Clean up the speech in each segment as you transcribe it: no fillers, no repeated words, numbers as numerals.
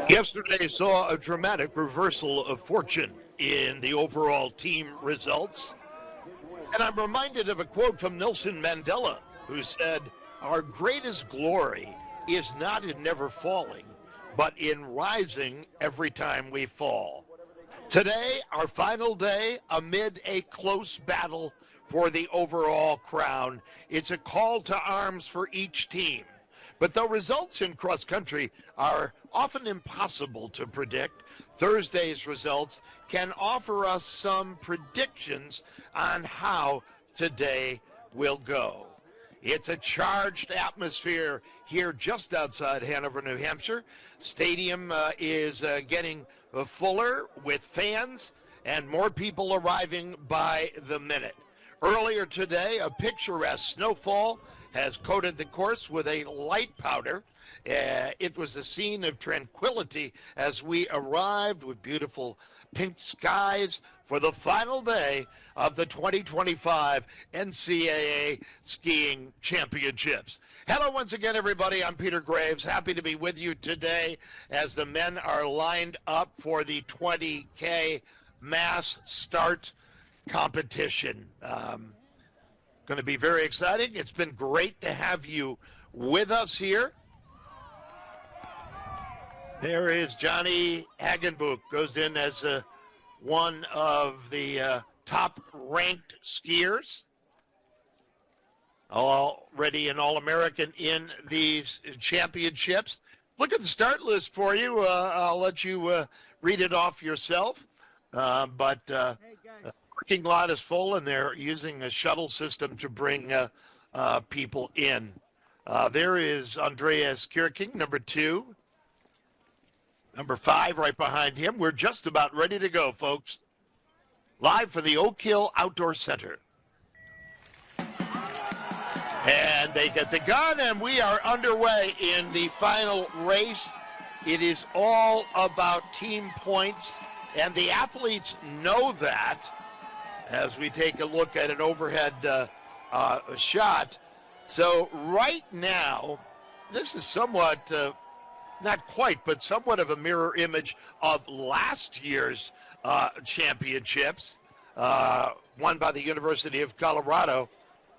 Yesterday saw a dramatic reversal of fortune in the overall team results. And I'm reminded of a quote from Nelson Mandela, who said, "Our greatest glory is not in never falling, but in rising every time we fall." Today, our final day amid a close battle for the overall crown. It's a call to arms for each team. But though results in cross country are often impossible to predict, Thursday's results can offer us some predictions on how today will go. It's a charged atmosphere here just outside Hanover, New Hampshire. Stadium is getting fuller with fans and more people arriving by the minute. Earlier today, a picturesque snowfall has coated the course with a light powder. It was a scene of tranquility as we arrived with beautiful pink skies for the final day of the 2025 NCAA Skiing Championships. Hello once again, everybody. I'm Peter Graves. Happy to be with you today as the men are lined up for the 20K mass start competition. Going to be very exciting. It's been great to have you with us here. There is Johnny Haggenbuch, goes in as one of the top-ranked skiers, already an All-American in these championships. Look at the start list for you. I'll let you read it off yourself. But parking lot is full, and they're using a shuttle system to bring people in. There is Andreas Kierking, number 2. Number 5 right behind him. We're just about ready to go, folks. Live from the Oak Hill Outdoor Center. And they get the gun, and we are underway in the final race. It is all about team points, and the athletes know that as we take a look at an overhead shot. So right now, this is somewhat... not quite, but somewhat of a mirror image of last year's championships, won by the University of Colorado.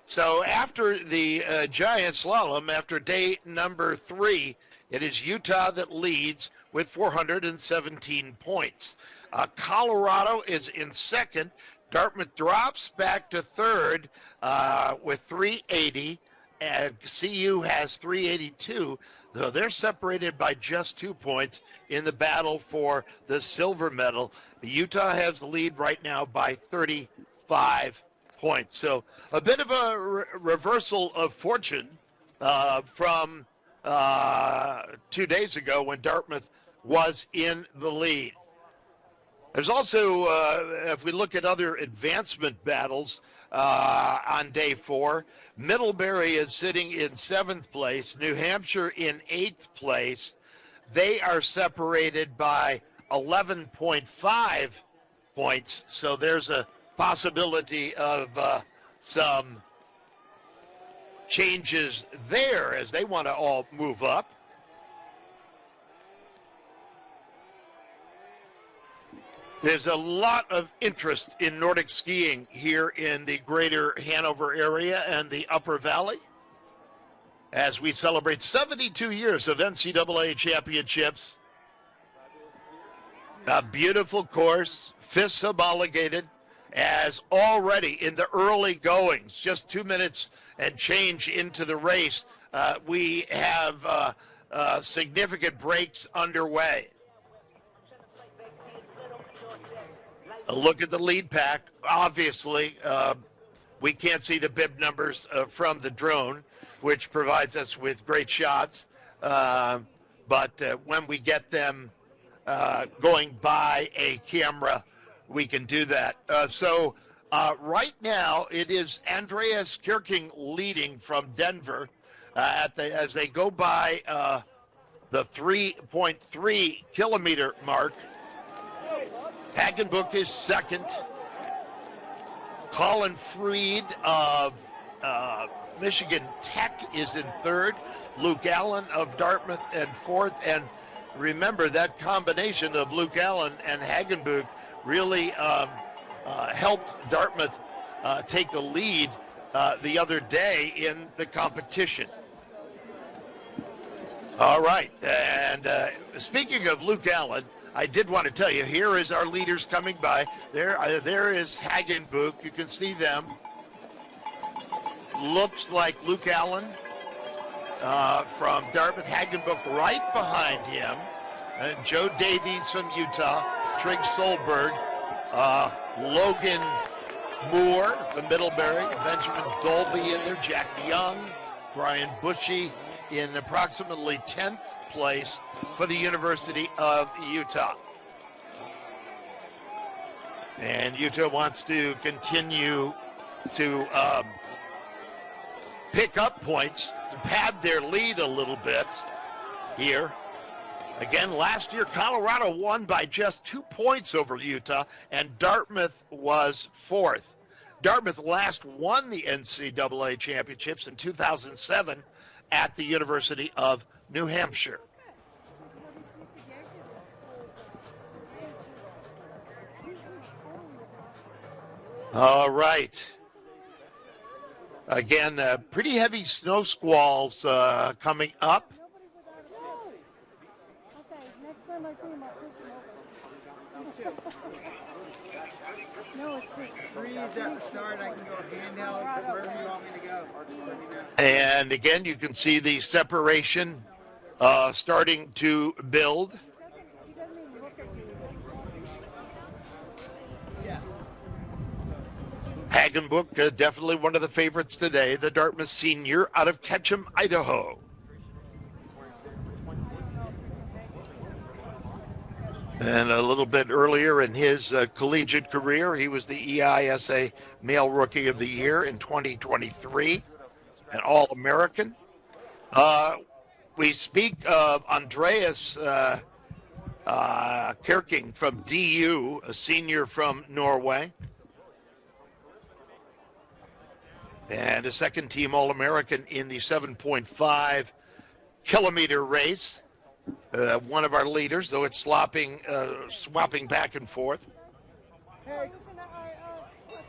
So after the giant slalom, after day number 3, it is Utah that leads with 417 points. Colorado is in second. Dartmouth drops back to third with 380, and CU has 382. Though they're separated by just 2 points in the battle for the silver medal. Utah has the lead right now by 35 points. So a bit of a reversal of fortune from 2 days ago when Dartmouth was in the lead. There's also, if we look at other advancement battles on day 4, Middlebury is sitting in 7th place, New Hampshire in 8th place. They are separated by 11.5 points, so there's a possibility of some changes there as they want to all move up. There's a lot of interest in Nordic skiing here in the greater Hanover area and the Upper Valley as we celebrate 72 years of NCAA championships. A beautiful course, fists homologated, as already in the early goings, just 2 minutes and change into the race, we have significant breaks underway. A look at the lead pack. Obviously, we can't see the bib numbers from the drone, which provides us with great shots. But when we get them going by a camera, we can do that. So right now, it is Andreas Kierking leading from Denver as they go by the 3.3 kilometer mark. Haggenbuch is second. Colin Freed of Michigan Tech is in third. Luke Allen of Dartmouth and fourth. And remember, that combination of Luke Allen and Haggenbuch really helped Dartmouth take the lead the other day in the competition. All right, and speaking of Luke Allen, I did want to tell you, here is our leaders coming by. There is Haggenbuch. You can see them. Looks like Luke Allen from Dartmouth, Haggenbuch right behind him. And Joe Davies from Utah, Trigg Solberg, Logan Moore from Middlebury, Benjamin Dolby in there, Jack Young, Brian Bushy in approximately 10th place for the University of Utah. And Utah wants to continue to pick up points to pad their lead a little bit here. Again, last year, Colorado won by just 2 points over Utah, and Dartmouth was fourth. Dartmouth last won the NCAA championships in 2007 at the University of New Hampshire. All right. Again, pretty heavy snow squalls coming up. No, it's just freeze at the start. I can go handheld, wherever you want me to go. Just let me know. And again, you can see the separation starting to build. Haggenbuch, definitely one of the favorites today, the Dartmouth senior out of Ketchum, Idaho. And a little bit earlier in his collegiate career, he was the EISA Male Rookie of the Year in 2023, an All-American. We speak of Andreas Kirking from DU, a senior from Norway, and a second-team All-American in the 7.5 kilometer race. One of our leaders, though it's swapping back and forth.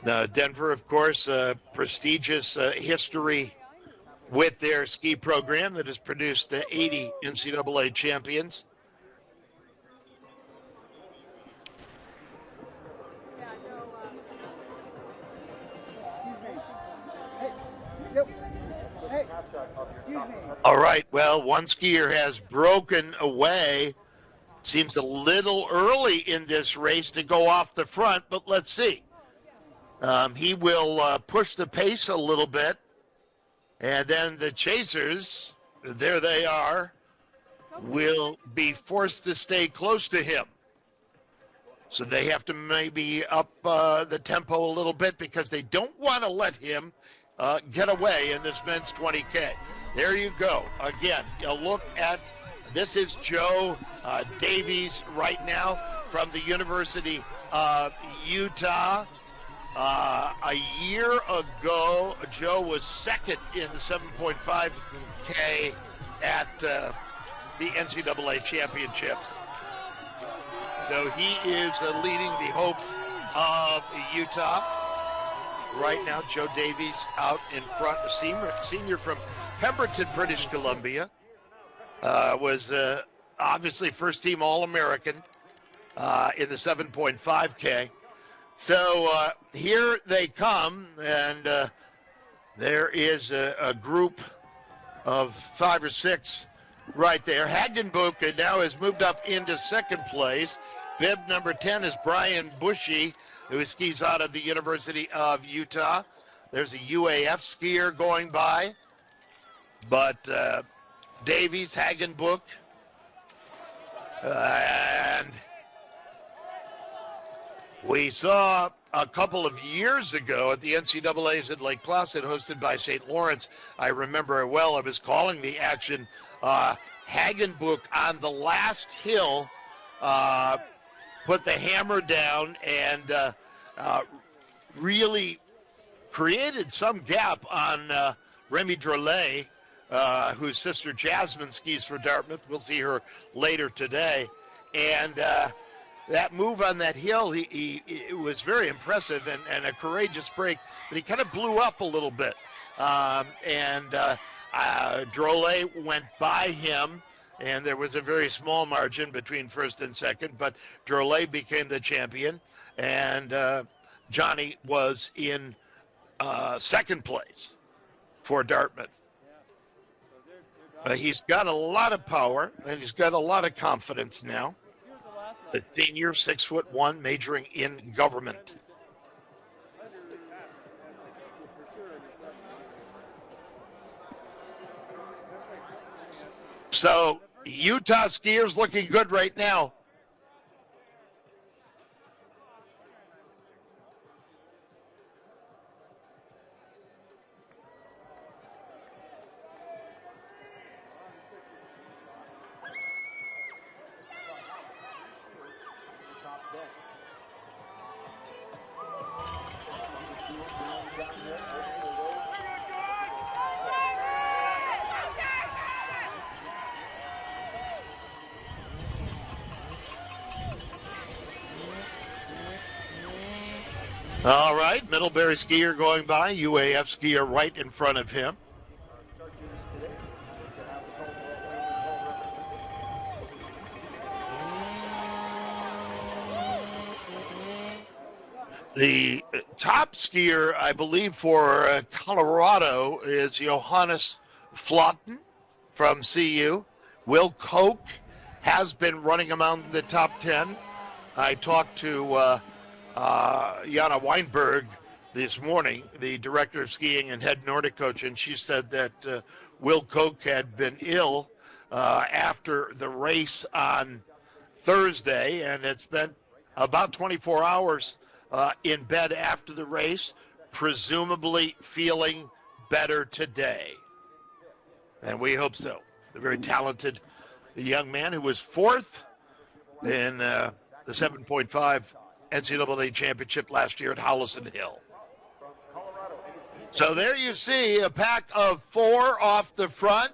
Denver, of course, prestigious history with their ski program that has produced 80 NCAA champions. All right, well, one skier has broken away. Seems a little early in this race to go off the front, but let's see. He will push the pace a little bit, and then the chasers, there they are, will be forced to stay close to him. So they have to maybe up the tempo a little bit because they don't want to let him get away in this men's 20K. There you go. Again, a look at, this is Joe Davies right now from the University of Utah. A year ago, Joe was second in the 7.5K at the NCAA championships. So he is leading the hopes of Utah. Right now, Joe Davies out in front, a senior from Pemberton, British Columbia. Was obviously first-team All-American in the 7.5K. So here they come, and there is a group of 5 or 6 right there. Haggenbuch now has moved up into second place. Bib number 10 is Brian Bushy, who skis out of the University of Utah. There's a UAF skier going by. But Davies, Haggenbuch, and we saw a couple of years ago at the NCAA's at Lake Placid, hosted by St. Lawrence. I remember it well. I was calling the action. Haggenbuch on the last hill put the hammer down and really created some gap on Remy Drolet whose sister Jasmine skis for Dartmouth. We'll see her later today. And that move on that hill, it was very impressive and a courageous break, but he kind of blew up a little bit. Drolet went by him, and there was a very small margin between first and second, but Drolet became the champion, and Johnny was in second place for Dartmouth. He's got a lot of power, and he's got a lot of confidence now. The senior, 6'1", majoring in government. So Utah skiers looking good right now. All right, Middlebury skier going by, UAF skier right in front of him. The top skier, I believe, for Colorado is Johannes Flotten from CU. Will Koch has been running among the top 10. I talked to Jana Weinberg this morning, the director of skiing and head Nordic coach, and she said that Will Koch had been ill after the race on Thursday, and it's been about 24 hours in bed after the race, presumably feeling better today. And we hope so. The very talented young man who was fourth in the 7.5 NCAA championship last year at Howlison Hill. So there you see a pack of 4 off the front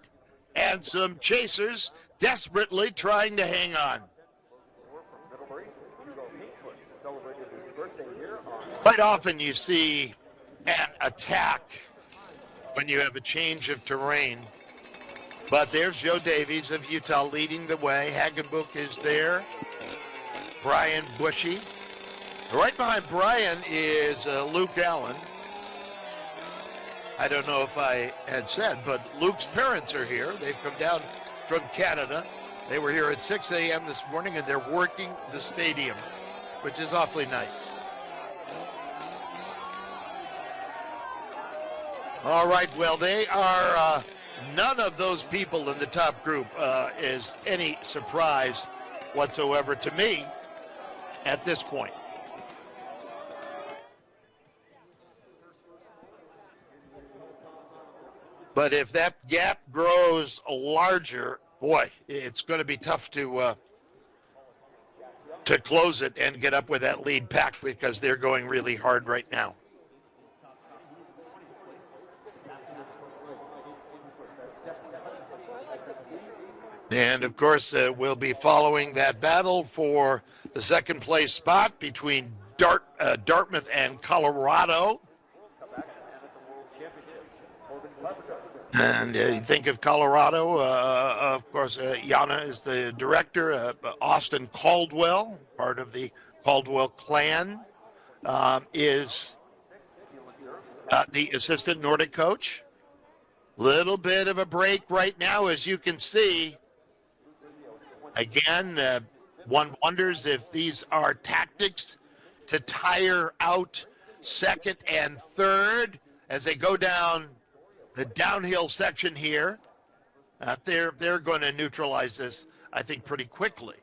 and some chasers desperately trying to hang on. Quite often you see an attack when you have a change of terrain. But there's Joe Davies of Utah leading the way. Haggenbuch is there. Brian Bushy. Right behind Brian is Luke Allen. I don't know if I had said, but Luke's parents are here. They've come down from Canada. They were here at 6 a.m. this morning, and they're working the stadium, which is awfully nice. All right, well, they are none of those people in the top group is any surprise whatsoever to me at this point. But if that gap grows larger, boy, it's going to be tough to close it and get up with that lead pack because they're going really hard right now. And, of course, we'll be following that battle for the second place spot between Dartmouth and Colorado. And you think of Colorado, of course, Jana is the director. Austin Caldwell, part of the Caldwell clan, is the assistant Nordic coach. Little bit of a break right now, as you can see. Again, one wonders if these are tactics to tire out second and third as they go down the downhill section here. They're going to neutralize this, I think, pretty quickly.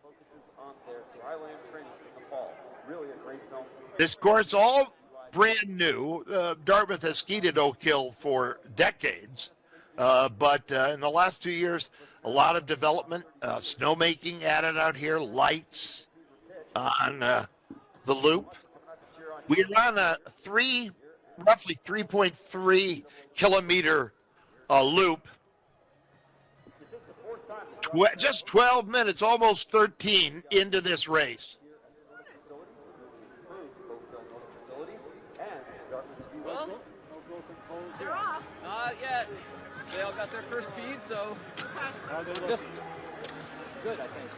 This course, all brand new. Dartmouth has skied at Oak Hill for decades, but in the last 2 years, a lot of development, snowmaking added out here, lights on the loop. We run a roughly 3.3 kilometer loop Just 12 minutes, almost 13 into this race. Well, they're off. Not yet. They all got their first feed, so just good, I think.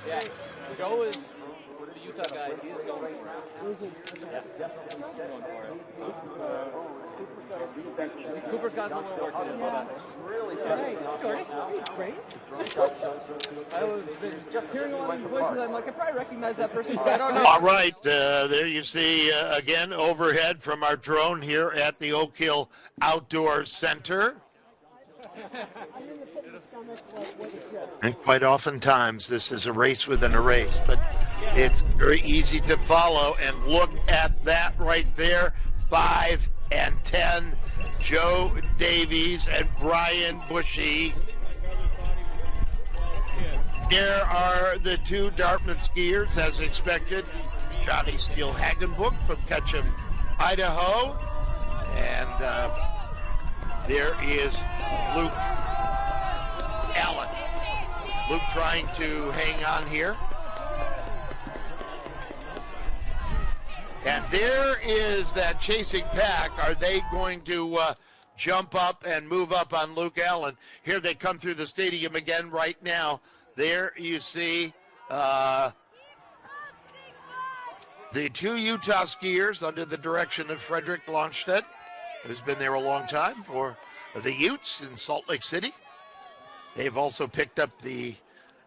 Yeah, Joe is the Utah guy. He's going for it. Yeah, he's going for it. Cooper's got a little work to do. Really? Great. I was just hearing a lot of voices. I'm like, I probably recognize that person, but I don't know. All right, there you see again overhead from our drone here at the Oak Hill Outdoor Center. And quite oftentimes this is a race within a race, but it's very easy to follow. And look at that right there, 5 and 10, Joe Davies and Brian Bushy. There are the two Dartmouth skiers, as expected. Johnny Steele Haggenbuch from Ketchum, Idaho. And there is Luke Allen. Luke trying to hang on here. And there is that chasing pack. Are they going to jump up and move up on Luke Allen? Here they come through the stadium again right now. There you see the two Utah skiers under the direction of Frederick Longstedt, who's been there a long time for the Utes in Salt Lake City. They've also picked up the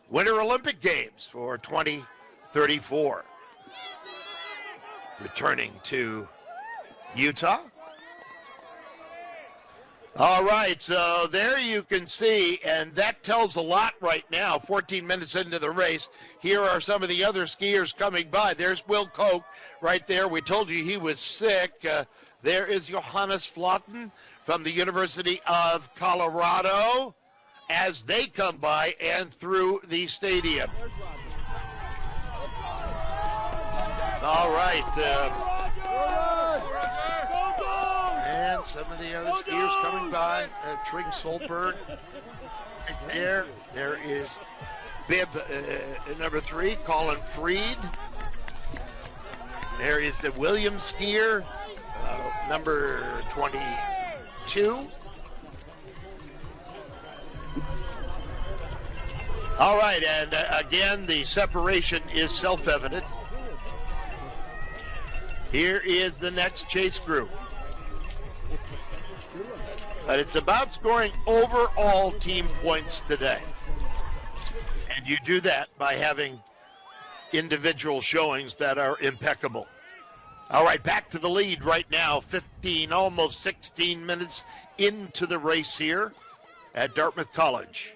Winter Olympic Games for 2034. Returning to Utah. All right, so there you can see, and that tells a lot right now, 14 minutes into the race. Here are some of the other skiers coming by. There's Will Koch right there. We told you he was sick. There is Johannes Flotten from the University of Colorado as they come by and through the stadium. All right. And some of the other skiers coming by. Trig Solberg right there. There is bib number 3, Colin Freed. There is the Williams skier, number 22. All right, and again, the separation is self-evident. Here is the next chase group. But it's about scoring overall team points today. And you do that by having individual showings that are impeccable. All right, back to the lead right now, 15, almost 16 minutes into the race here at Dartmouth College.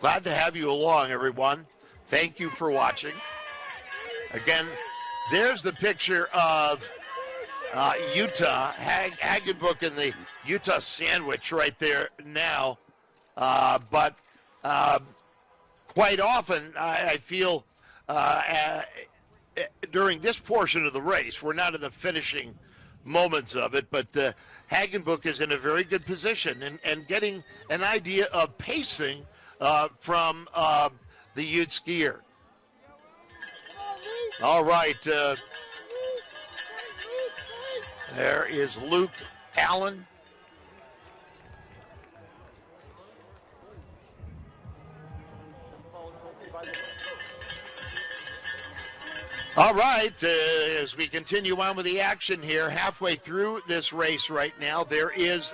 Glad to have you along, everyone. Thank you for watching. Again, there's the picture of Utah, Haggenbuch and the Utah sandwich right there now. But quite often, I feel during this portion of the race, we're not in the finishing moments of it, but Haggenbuch is in a very good position and getting an idea of pacing from the Ute skier. All right. There is Luke Allen. All right, as we continue on with the action here, halfway through this race right now, those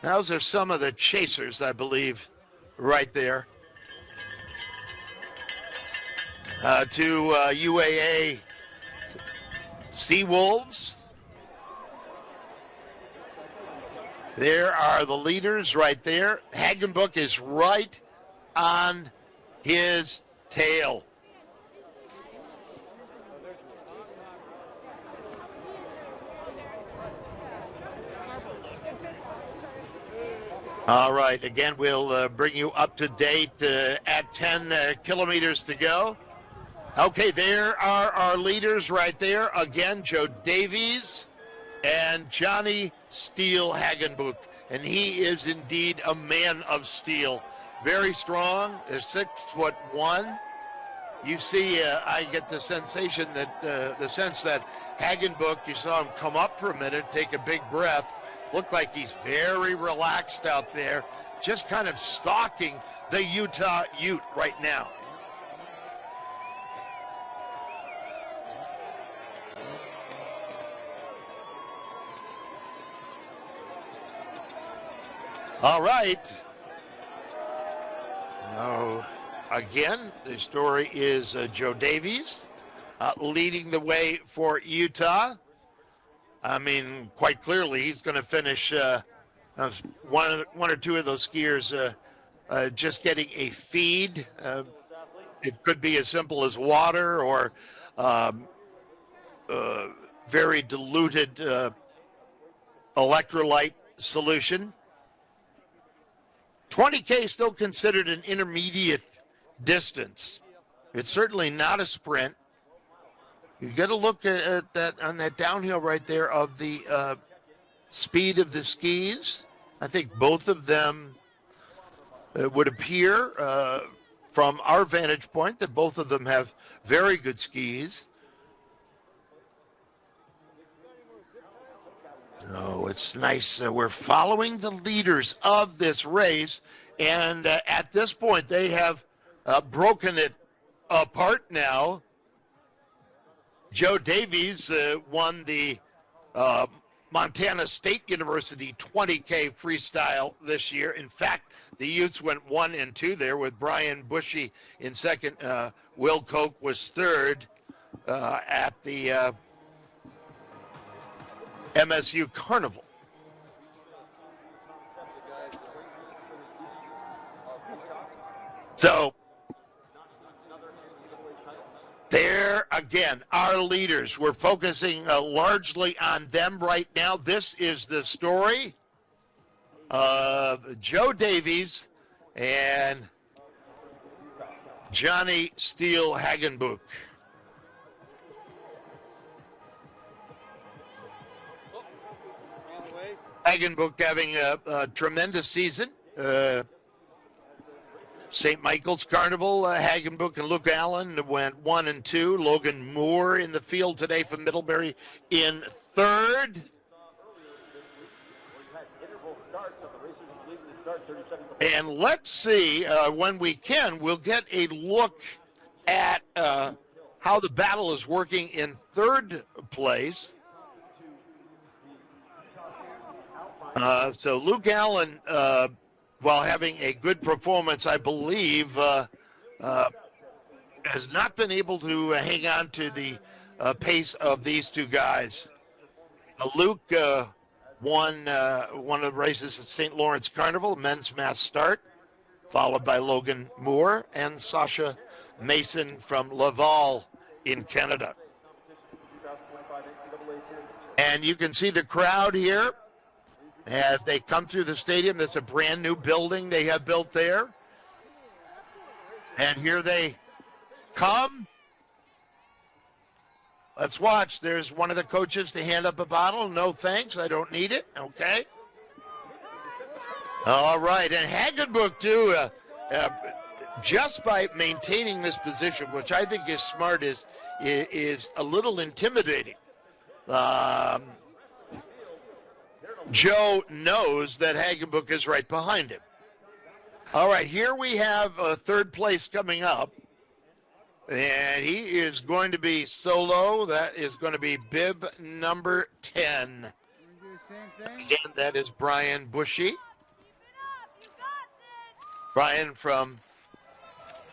are some of the chasers, I believe, right there. To UAA Seawolves. There are the leaders right there. Haggenbuch is right on his tail. All right, again, we'll bring you up to date at 10 kilometers to go. Okay, there are our leaders right there. Again, Joe Davies and Johnny Steel Haggenbuch, and he is indeed a man of steel. Very strong, is 6'1". You see, I get the sensation that the sense that Haggenbuch, you saw him come up for a minute, take a big breath, looked like he's very relaxed out there, just kind of stalking the Utah Ute right now. All right. Now, again, the story is Joe Davies leading the way for Utah. I mean, quite clearly, he's going to finish one or two of those skiers just getting a feed. It could be as simple as water or very diluted electrolyte solution. 20K is still considered an intermediate distance. It's certainly not a sprint. You get a look at that on that downhill right there of the speed of the skis. I think both of them would appear from our vantage point that both of them have very good skis. Oh, it's nice. We're following the leaders of this race, and at this point, they have broken it apart now. Joe Davies won the Montana State University 20K freestyle this year. In fact, the Utes went 1 and 2 there with Brian Bushy in second. Will Koch was third at the MSU Carnival. So, there again, our leaders. We're focusing largely on them right now. This is the story of Joe Davies and Johnny Steel Haggenbuch. Haggenbuch having a tremendous season. St. Michael's Carnival, Haggenbuch and Luke Allen went 1 and 2. Logan Moore in the field today from Middlebury in third. And let's see, when we can, we'll get a look at how the battle is working in third place. So Luke Allen, while having a good performance, I believe, has not been able to hang on to the pace of these two guys. Luke won one of the races at St. Lawrence Carnival, men's mass start, followed by Logan Moore and Sasha Mason from Laval in Canada. And you can see the crowd here as they come through the stadium. That's a brand new building they have built there. And here they come. Let's watch. There's one of the coaches to hand up a bottle. No thanks, I don't need it. Okay. All right, and Haggenbuch too, just by maintaining this position, which I think is smart, is a little intimidating. Joe knows that Haggenbuch is right behind him. All right, here we have third place coming up. And he is going to be solo. That is going to be bib number 10. Again, that is Brian Bushy. Brian from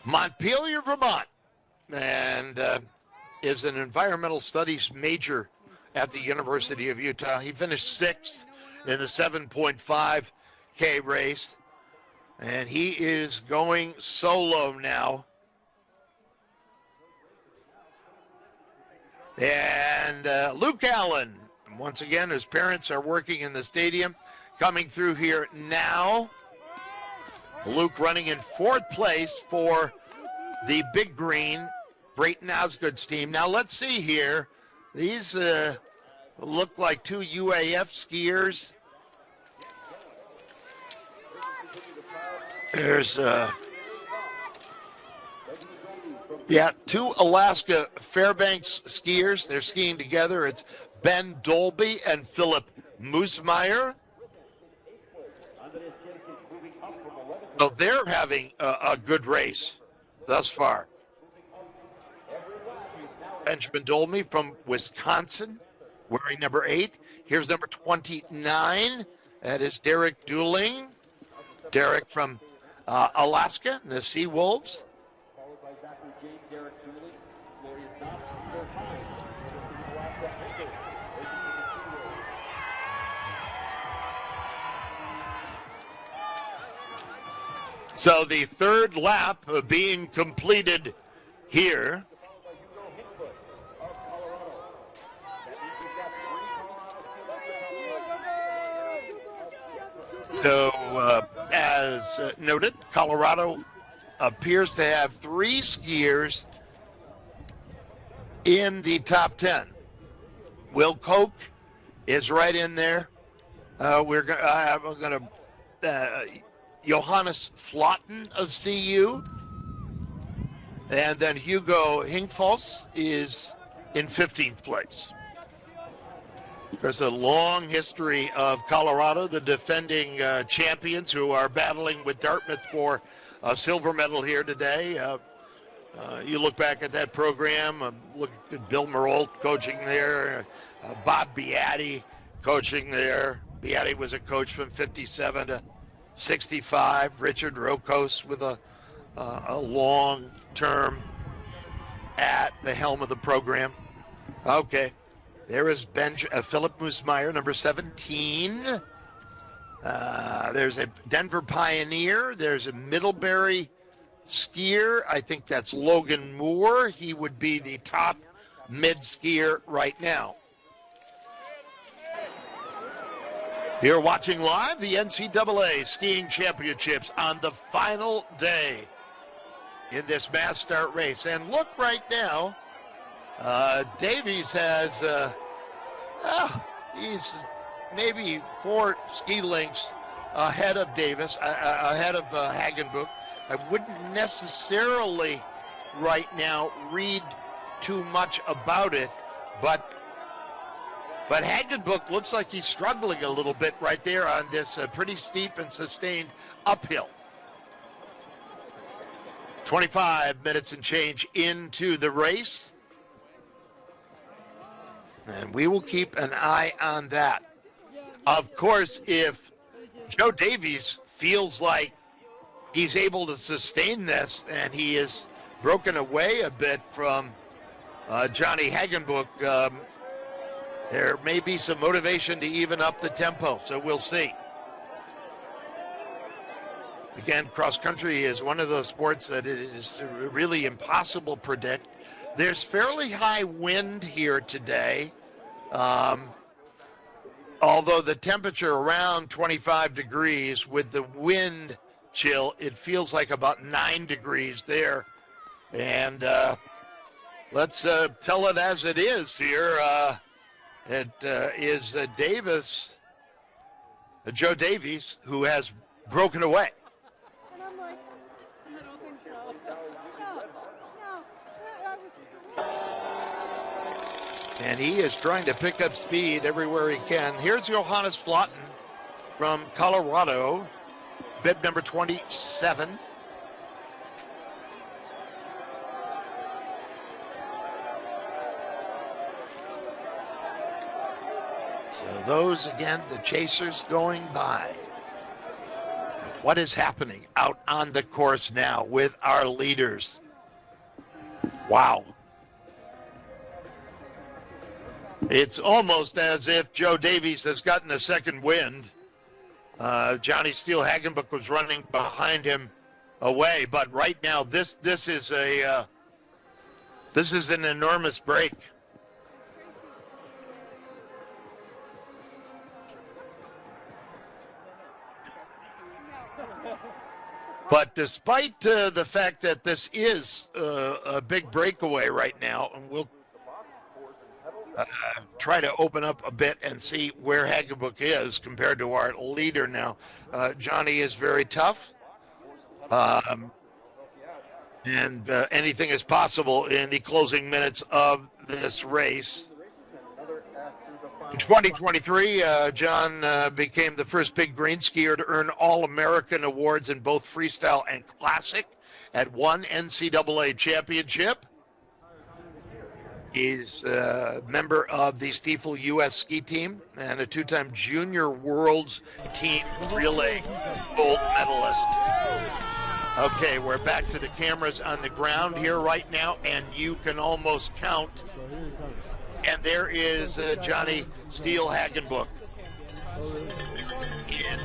Montpelier, Vermont, and is an environmental studies major at the University of Utah. He finished 6th in the 7.5K race, and he is going solo now. And Luke Allen, once again, his parents are working in the stadium, coming through here now. Luke running in 4th place for the Big Green, Brayton Osgood's team. Now let's see here. These look like two UAF skiers. There's, two Alaska Fairbanks skiers. They're skiing together. It's Ben Dolby and Philip Moosmeyer. So they're having a good race thus far. Benjamin Dolby from Wisconsin, wearing number 8. Here's number 29. That is Derek Dooling. Derek from Alaska, the Sea Wolves. So the third lap being completed here. So, as noted, Colorado appears to have 3 skiers in the top 10. Will Koch is right in there. We're going to Johannes Flotten of CU. And then Hugo Hinkfals is in 15th place. There's a long history of Colorado, the defending champions who are battling with Dartmouth for a silver medal here today. You look back at that program, look at Bill Marolt coaching there, Bob Beatty coaching there. Beatty was a coach from 57 to 65. Richard Rokos with a long term at the helm of the program. Okay. There is Philip Moosmeyer, number 17. There's a Denver Pioneer. There's a Middlebury skier. I think that's Logan Moore. He would be the top mid-skier right now. You're watching live the NCAA Skiing Championships on the final day in this mass start race. And look right now, Davies has, he's maybe 4 ski lengths ahead of Davis, ahead of Haggenbuch. I wouldn't necessarily right now read too much about it, but Haggenbuch looks like he's struggling a little bit right there on this pretty steep and sustained uphill. 25 minutes and change into the race. And we will keep an eye on that. Of course, if Joe Davies feels like he's able to sustain this and he is broken away a bit from Johnny Haggenbuch, there may be some motivation to even up the tempo, so we'll see. Again, cross country is one of those sports that it is really impossible to predict. There's fairly high wind here today, although the temperature around 25 degrees. With the wind chill, it feels like about 9 degrees there. And let's tell it as it is here. It is Davis, Joe Davies, who has broken away. And I'm like, I don't think so. No. And he is trying to pick up speed everywhere he can. Here's Johannes Flotten from Colorado, bib number 27. So those, again, the chasers going by. What is happening out on the course now with our leaders? Wow. It's almost as if Joe Davies has gotten a second wind. Johnny Steele Haggenbuch was running behind him away, but right now this is an enormous break. But despite the fact that this is a big breakaway right now, and try to open up a bit and see where Haggenbuch is compared to our leader now. Johnny is very tough. And anything is possible in the closing minutes of this race. In 2023, John became the first big green skier to earn All-American awards in both freestyle and classic at one NCAA championship. He's a member of the Stiefel U.S. ski team and a two-time junior world's team relay gold medalist. Okay, we're back to the cameras on the ground here right now, and you can almost count. And there is Johnny Steele Haggenbuch in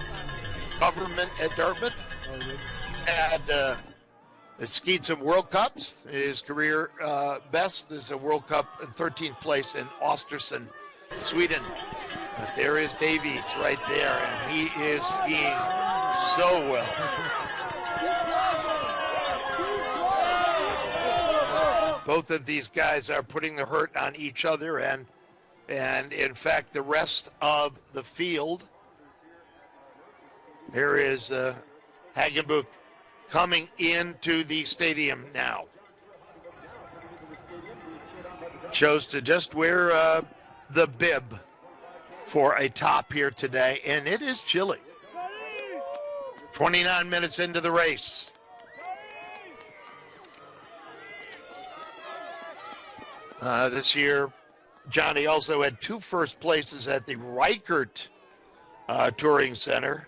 government at Dartmouth. Had skied some World Cups. His career best is a World Cup in 13th place in Östersund, Sweden. But there is Davies right there, and he is skiing so well. Both of these guys are putting the hurt on each other, and in fact, the rest of the field. There is Haggenbuch coming into the stadium now. Chose to just wear the bib for a top here today, and it is chilly. 29 minutes into the race. This year, Johnny also had 2 first places at the Reichert Touring Center.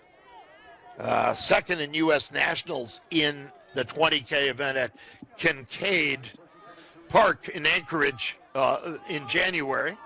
Second in U.S. Nationals in the 20K event at Kincaid Park in Anchorage in January.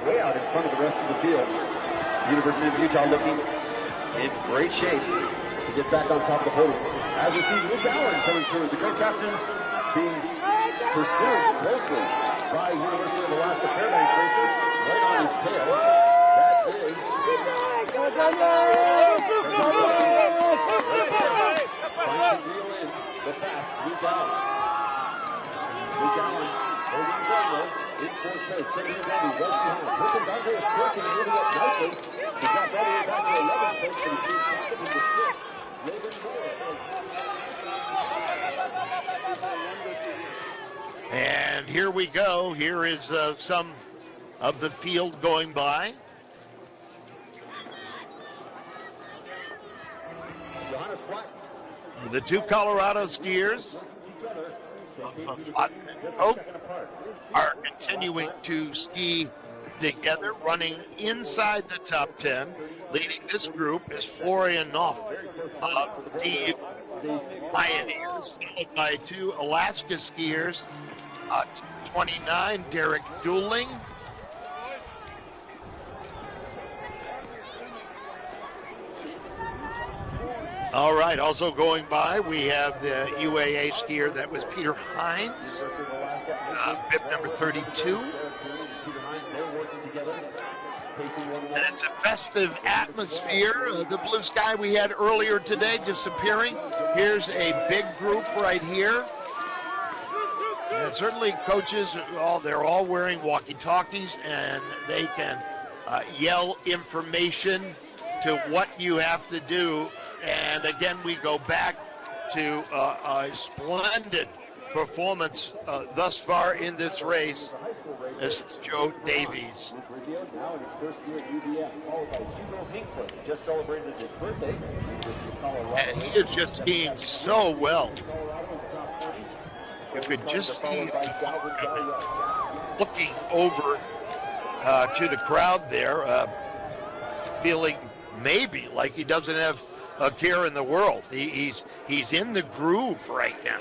Way out in front of the rest of the field. University of Utah looking in great shape to get back on top of the podium. As we see Luke Allen coming through, the co-captain being pursued closely by University of Alaska Fairbanks racer, right on his tail. That is... Trying to reel in the fast Luke Allen. Luke Allen holding the ground in fourth place. Taking it down, right behind. Looking back to his quick and moving up nicely. He got all the way back to 11th place, but he's being stopped in the stick. Logan Moore. And here we go. Here is some of the field going by. The 2 Colorado skiers are continuing to ski together, running inside the top 10. Leading this group is Florian Knopf of DU Pioneers, followed by 2 Alaska skiers, 29, Derek Dooling. All right, also going by, we have the UAA skier. That was Peter Hines, bib number 32. And it's a festive atmosphere. The blue sky we had earlier today disappearing. Here's a big group right here. And certainly coaches, they're all wearing walkie-talkies, and they can yell information to what you have to do. And again, we go back to a splendid performance thus far in this race. This is Joe Davies. And he is just skiing so well. You could just see looking over to the crowd there, feeling maybe like he doesn't have a care in the world. He's in the groove right now.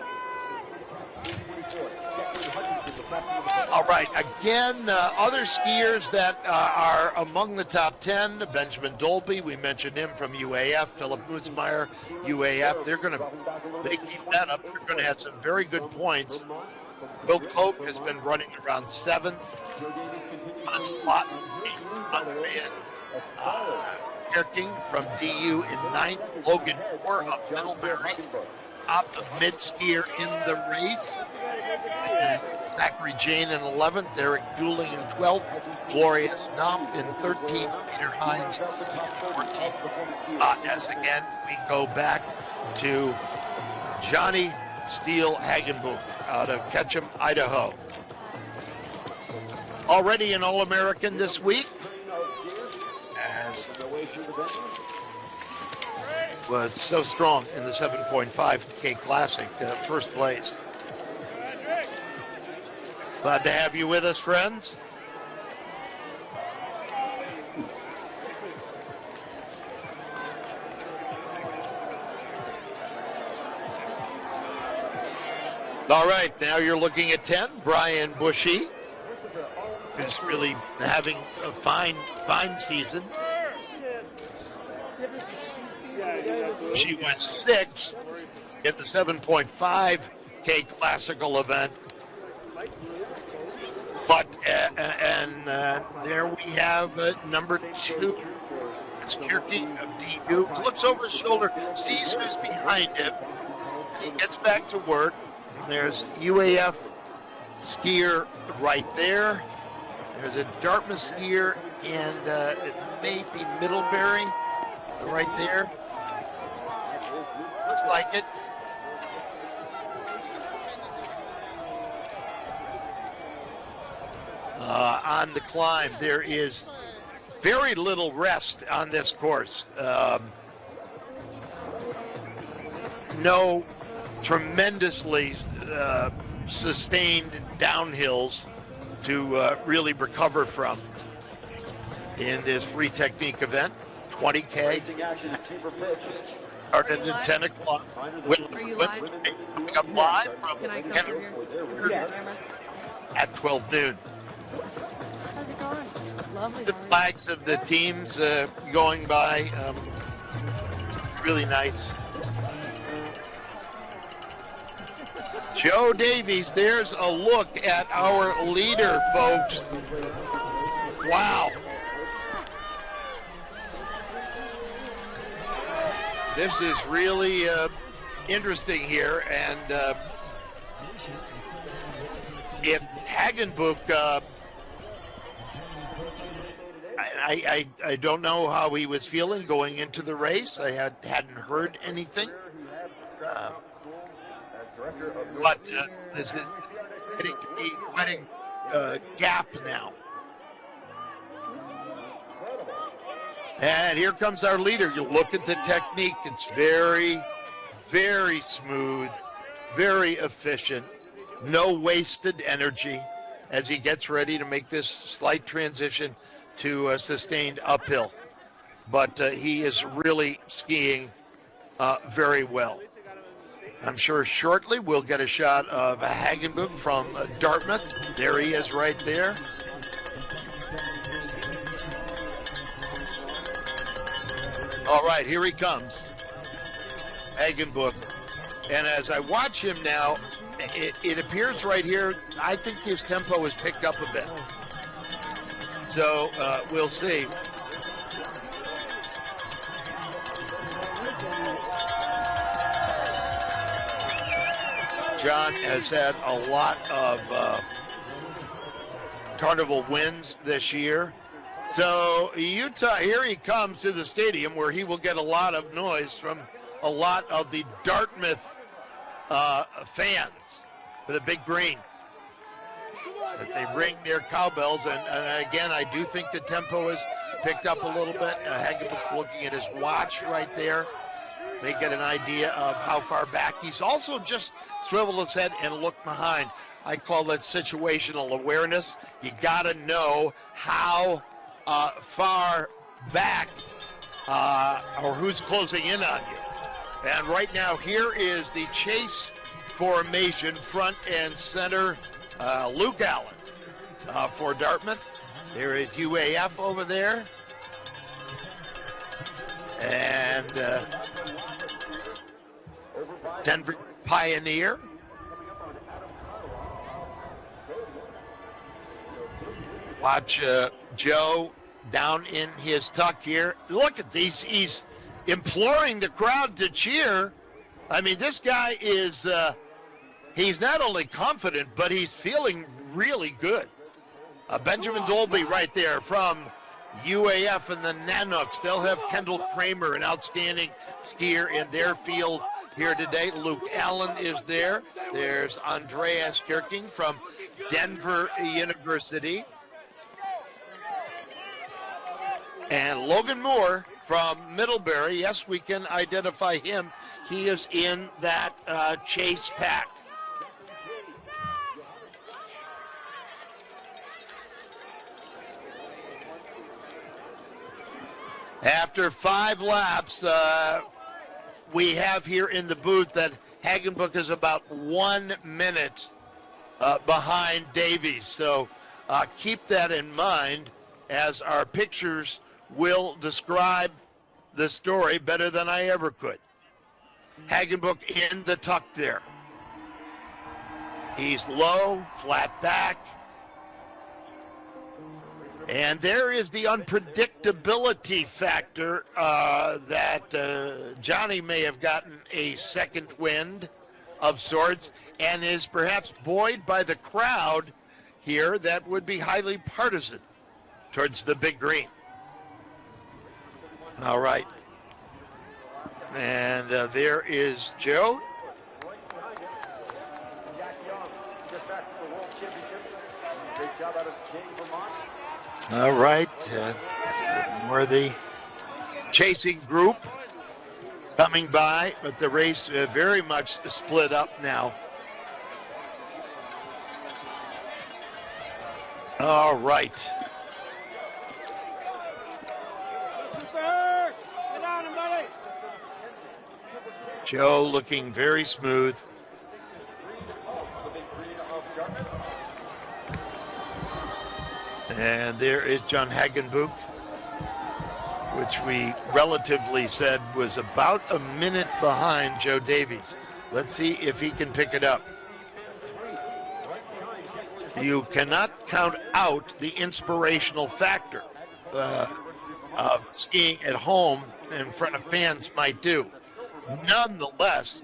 All right, again, other skiers that are among the top 10, Benjamin Dolby, we mentioned him from UAF, Philip Moosmeyer, UAF. They keep that up. They're going to have some very good points. Will Cope has been running around 7th. On spot, Kirking from DU in 9th. Logan Moore of Middlebury, top of mid-skier in the race. Zachary Jane in 11th, Eric Dooling in 12th, Gloria Snop in 13th, Peter Hines in 14th. As again, we go back to Johnny Steele Haggenbuch out of Ketchum, Idaho. Already an All-American this week, as was so strong in the 7.5K Classic, first place. Glad to have you with us, friends. All right, now you're looking at 10, Brian Bushy, who's really having a fine season. She was 6th in the 7.5K Classical event. But, there we have number 2. It's Kirking of DU. Looks over his shoulder, sees who's behind him. He gets back to work. There's UAF skier right there. There's a Dartmouth skier, and it may be Middlebury right there. Looks like it. On the climb, there is very little rest on this course. No tremendously sustained downhills to really recover from in this free technique event. 20K. Started at 10 o'clock. Coming up live from at 12 noon. How's it going? Lovely. The flags of the teams going by. Really nice. Joe Davies, there's a look at our leader, folks. Wow. This is really interesting here, and if Haggenbuch, I don't know how he was feeling going into the race. I hadn't heard anything. But this is getting to be quite a gap now. And here comes our leader. You look at the technique. It's very, very smooth, very efficient. No wasted energy as he gets ready to make this slight transition to a sustained uphill. But he is really skiing very well. I'm sure shortly we'll get a shot of a Haggenbuch from Dartmouth. There he is right there. All right, here he comes, Haggenbuch. And as I watch him now, it appears right here, I think his tempo has picked up a bit. So we'll see. John has had a lot of carnival wins this year. So Utah, here he comes to the stadium where he will get a lot of noise from a lot of the Dartmouth fans for the big green. As they ring their cowbells, and again, I do think the tempo has picked up a little bit. Haggenbuch looking at his watch right there. May get an idea of how far back. He's also just swiveled his head and looked behind. I call that situational awareness. You got to know how far back or who's closing in on you. And right now, here is the chase formation, front and center Luke Allen for Dartmouth. There is UAF over there. And Denver Pioneer. Watch Joe down in his tuck here. Look at these. He's imploring the crowd to cheer. I mean, this guy is, he's not only confident, but he's feeling really good. Benjamin Dolby right there from UAF and the Nanooks. They'll have Kendall Kramer, an outstanding skier in their field here today. Luke Allen is there. There's Andreas Kirking from Denver University. And Logan Moore from Middlebury. Yes, we can identify him. He is in that chase pack. After 5 laps, we have here in the booth that Haggenbuch is about 1 minute behind Davies. So keep that in mind, as our pictures will describe the story better than I ever could. Haggenbuch in the tuck there. He's low, flat back. And there is the unpredictability factor that Johnny may have gotten a second wind of sorts and is perhaps buoyed by the crowd here that would be highly partisan towards the big green. All right. And there is Joe. All right, we're the chasing group coming by, but the race very much split up now. All right. Joe looking very smooth. And there is John Haggenbuch, which we relatively said was about a minute behind Joe Davies. Let's see if he can pick it up. You cannot count out the inspirational factor of skiing at home in front of fans might do. Nonetheless,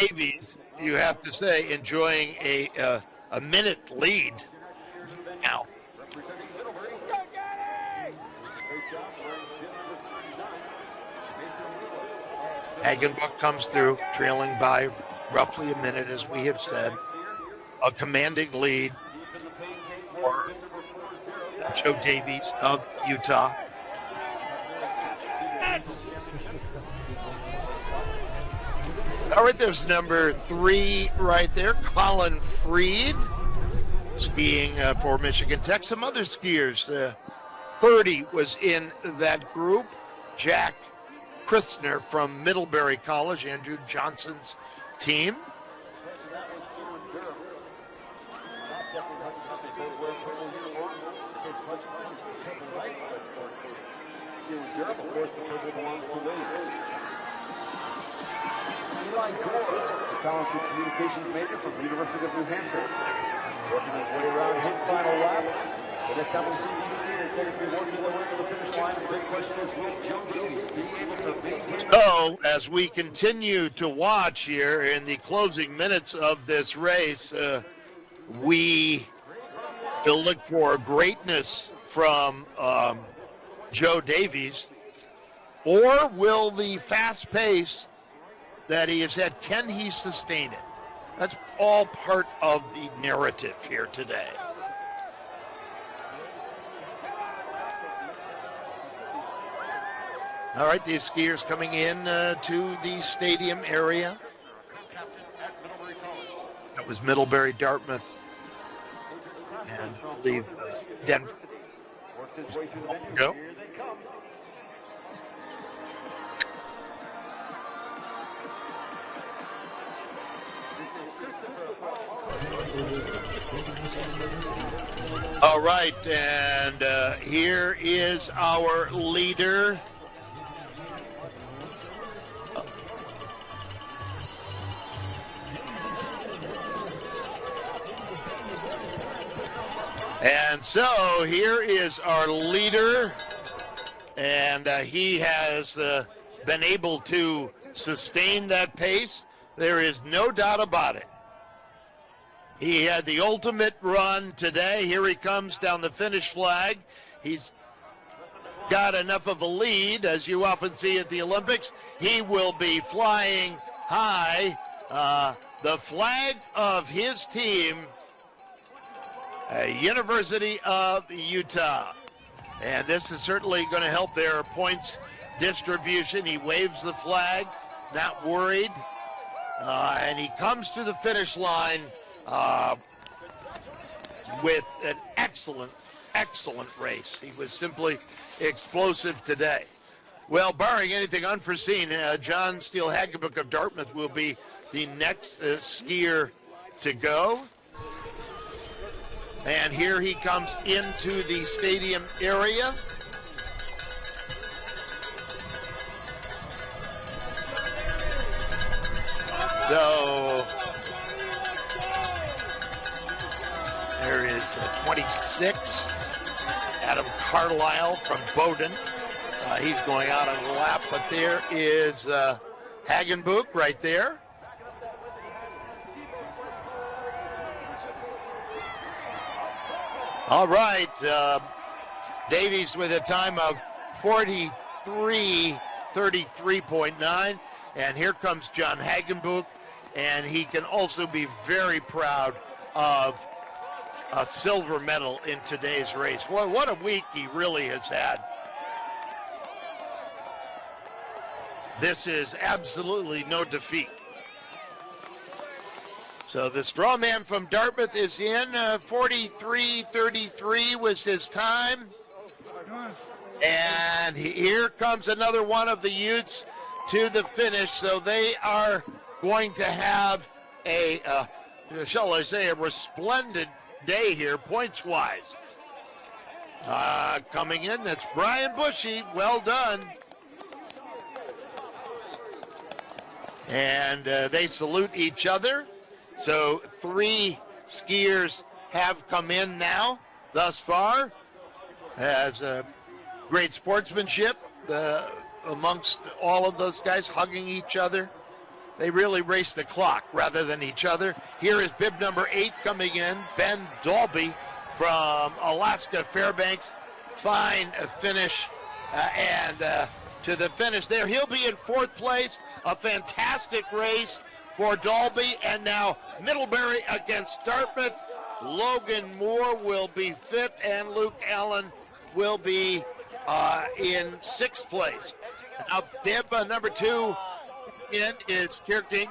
Davies, you have to say, enjoying a minute lead now. Haggenbuch comes through, trailing by roughly a minute, as we have said. A commanding lead for Joe Davies of Utah. All right, there's number 3 right there, Colin Freed, skiing for Michigan Tech. Some other skiers. Purdy was in that group. Jack Christner from Middlebury College, Andrew Johnson's team. Eli Gore, a talented communications major from the University of New Hampshire, working his way around his final lap. But that's how we see these skiers going to be working their way to the finish line. The big question is, will Joe Davies be able to maintain? So, as we continue to watch here in the closing minutes of this race, we will look for greatness from Joe Davies, or will the fast pace that he has had, can he sustain it? That's all part of the narrative here today. All right, these skiers coming in to the stadium area. That was Middlebury, Dartmouth, and I believe Denver. Go. All right, and here is our leader. And so here is our leader, and he has been able to sustain that pace. There is no doubt about it. He had the ultimate run today. Here he comes down the finish flag. He's got enough of a lead, as you often see at the Olympics. He will be flying high. The flag of his team, University of Utah. And this is certainly going to help their points distribution. He waves the flag, not worried. And he comes to the finish line with an excellent race. He was simply explosive today. Well, barring anything unforeseen, John Steele Haggenbuch of Dartmouth will be the next skier to go. And here he comes into the stadium area. So there is 26, Adam Carlisle from Bowdoin. He's going out on the lap, but there is Haggenbuch right there. All right, Davies with a time of 43:33.9, and here comes John Haggenbuch, and he can also be very proud of a silver medal in today's race. Well, what a week he really has had. This is absolutely no defeat. So the straw man from Dartmouth is in. 43:33 was his time. And here comes another one of the Utes to the finish. So they are going to have a, shall I say, a resplendent day here, points-wise. Coming in, that's Brian Bushy. Well done. And they salute each other. So 3 skiers have come in now, thus far, as great sportsmanship amongst all of those guys, hugging each other. They really race the clock rather than each other. Here is bib number 8 coming in, Ben Dalby from Alaska Fairbanks. Fine finish, and to the finish there. He'll be in 4th place, a fantastic race for Dalby, and now Middlebury against Dartmouth. Logan Moore will be 5th, and Luke Allen will be in 6th place. Now bib number 2 in is Kirking.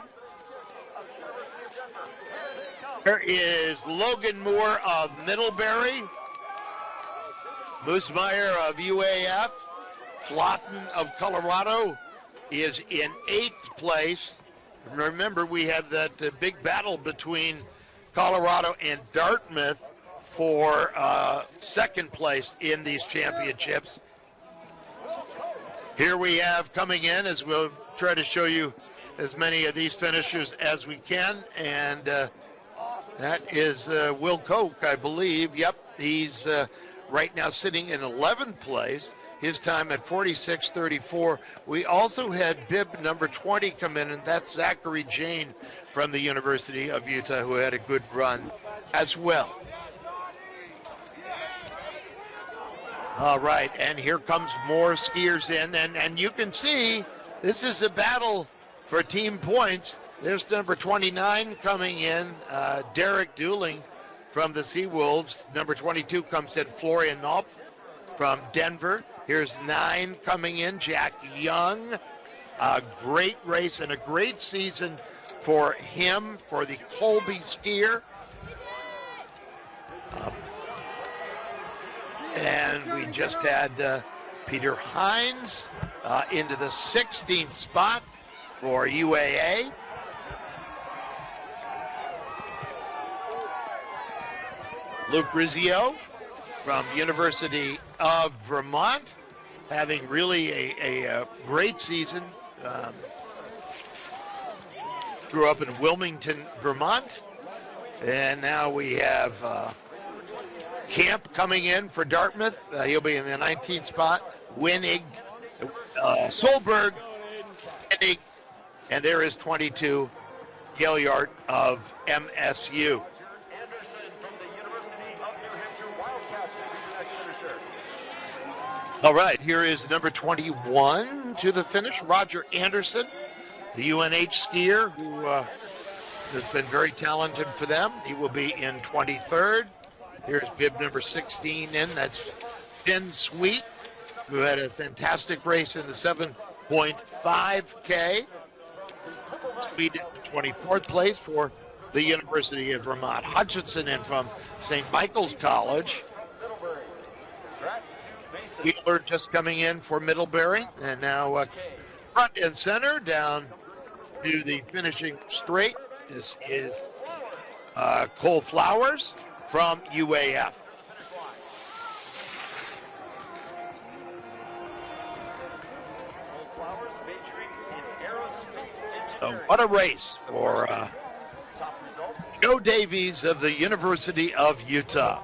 There is Logan Moore of Middlebury, Moosemeyer of UAF, Flotten of Colorado is in 8th place. Remember, we had that big battle between Colorado and Dartmouth for 2nd place in these championships. Here we have coming in, as we'll try to show you as many of these finishers as we can, and that is Will Koch, I believe. Yep, he's right now sitting in 11th place. His time at 46:34. We also had bib number 20 come in, and that's Zachary Jane from the University of Utah, who had a good run as well. All right, and here comes more skiers in, and you can see this is a battle for team points. There's number 29 coming in, Derek Dooling from the Seawolves. Number 22 comes in, Florian Knopf from Denver. Here's 9 coming in, Jack Young. A great race and a great season for him, for the Colby skier. And we just had Peter Hines into the 16th spot for UAA. Luke Rizzio from University of Vermont, having really a great season. Grew up in Wilmington, Vermont. And now we have Camp coming in for Dartmouth. He'll be in the 19th spot. Winnig, Solberg, Winnig, and there is 22, Gaillard of MSU. All right, here is number 21 to the finish, Roger Anderson, the UNH skier who has been very talented for them. He will be in 23rd. Here's bib number 16 in. That's Finn Sweet, who had a fantastic race in the 7.5K. Sweet in 24th place for the University of Vermont. Hutchinson in from St. Michael's College. Wheeler just coming in for Middlebury. And now front and center down to the finishing straight. This is Cole Flowers from UAF. So what a race for Joe Davies of the University of Utah.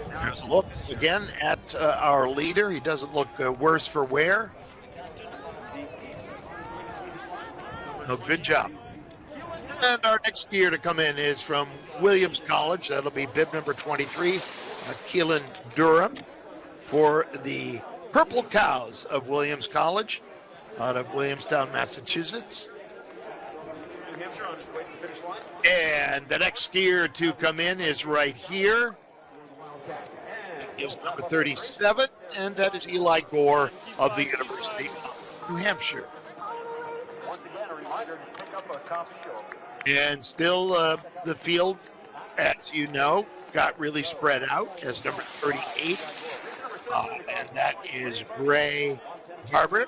There's a look again at our leader. He doesn't look worse for wear. Oh, good job. And our next skier to come in is from Williams College. That'll be bib number 23, Keelan Durham, for the Purple Cows of Williams College out of Williamstown, Massachusetts. And the next skier to come in is right here. Is number 37, and that is Eli Gore of the University of New Hampshire. And still the field, as you know, got really spread out as number 38. And that is Gray Harbert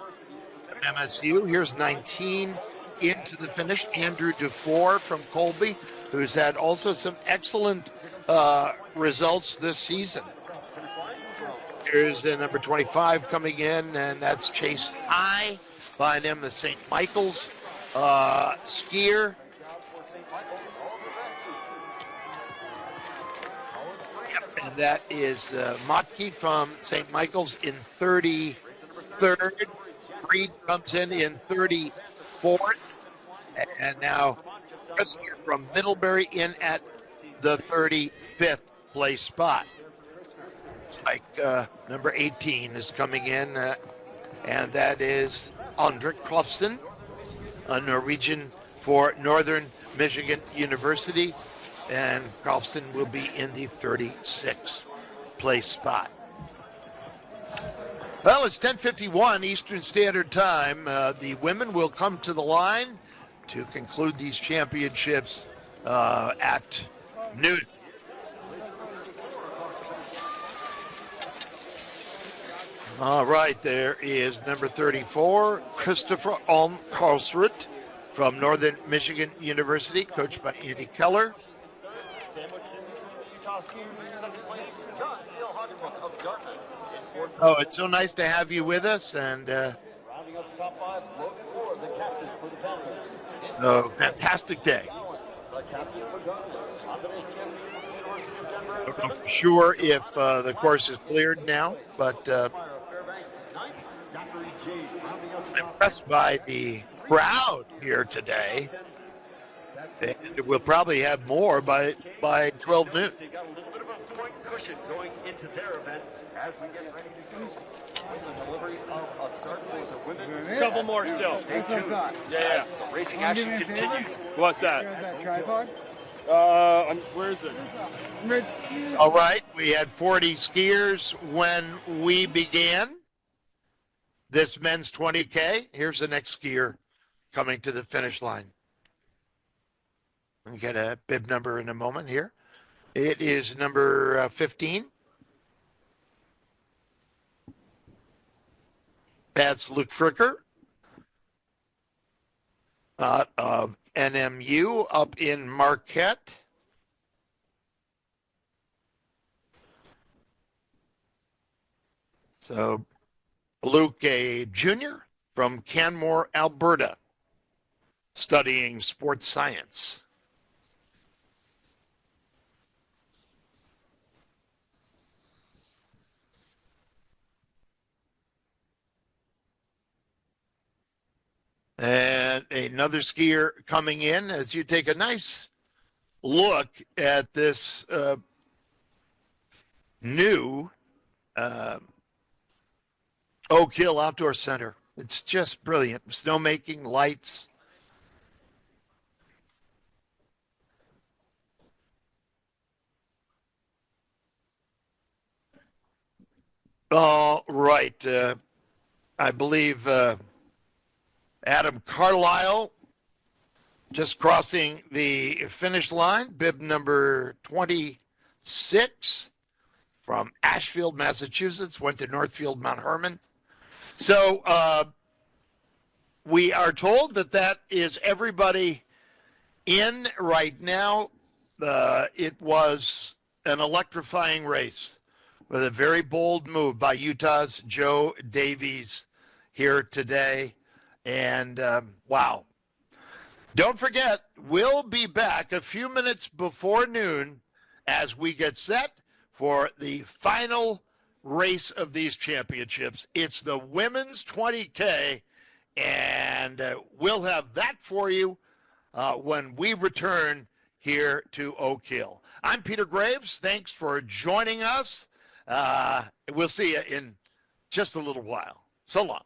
from MSU. Here's 19 into the finish. Andrew DeFore from Colby, who's had also some excellent results this season. Here's number 25 coming in, and that's Chase High. Behind him, the St. Michael's skier. Yep, and that is Motke from St. Michael's in 33rd. Reed comes in 34th. And now Chris from Middlebury in at the 35th place spot. Like number 18 is coming in, and that is Andrik Klofsen, a Norwegian for Northern Michigan University, and Klofsen will be in the 36th place spot. Well, it's 10:51 Eastern Standard Time. The women will come to the line to conclude these championships at noon. All right, there is number 34, Christopher Alm Karlsruhe from Northern Michigan University, coached by Andy Keller. Oh, it's so nice to have you with us, and fantastic day. I don't know for sure if the course is cleared now, but I'm impressed by the crowd here today. And we'll probably have more by 12 noon. They got a little bit of a point cushion going into their event as we get ready to go. The delivery of a start for the women. Couple more still. Stay tuned. Yeah. The racing action continues. What's that? That tripod? Where is it? All right, we had 40 skiers when we began this men's 20K. Here's the next skier coming to the finish line. We'll get a bib number in a moment here. It is number 15. That's Luke Fricker out of NMU up in Marquette. So Luke, a junior from Canmore, Alberta, studying sports science. And another skier coming in as you take a nice look at this new Oak Hill Outdoor Center. It's just brilliant. Snowmaking, lights. All right. I believe Adam Carlisle just crossing the finish line, bib number 26 from Ashfield, Massachusetts, went to Northfield, Mount Hermon. So we are told that is everybody in right now. It was an electrifying race with a very bold move by Utah's Joe Davies here today. And wow. Don't forget, we'll be back a few minutes before noon as we get set for the final race of these championships. It's the women's 20K, and we'll have that for you when we return here to Oak Hill. I'm Peter Graves. Thanks for joining us. We'll see you in just a little while. So long.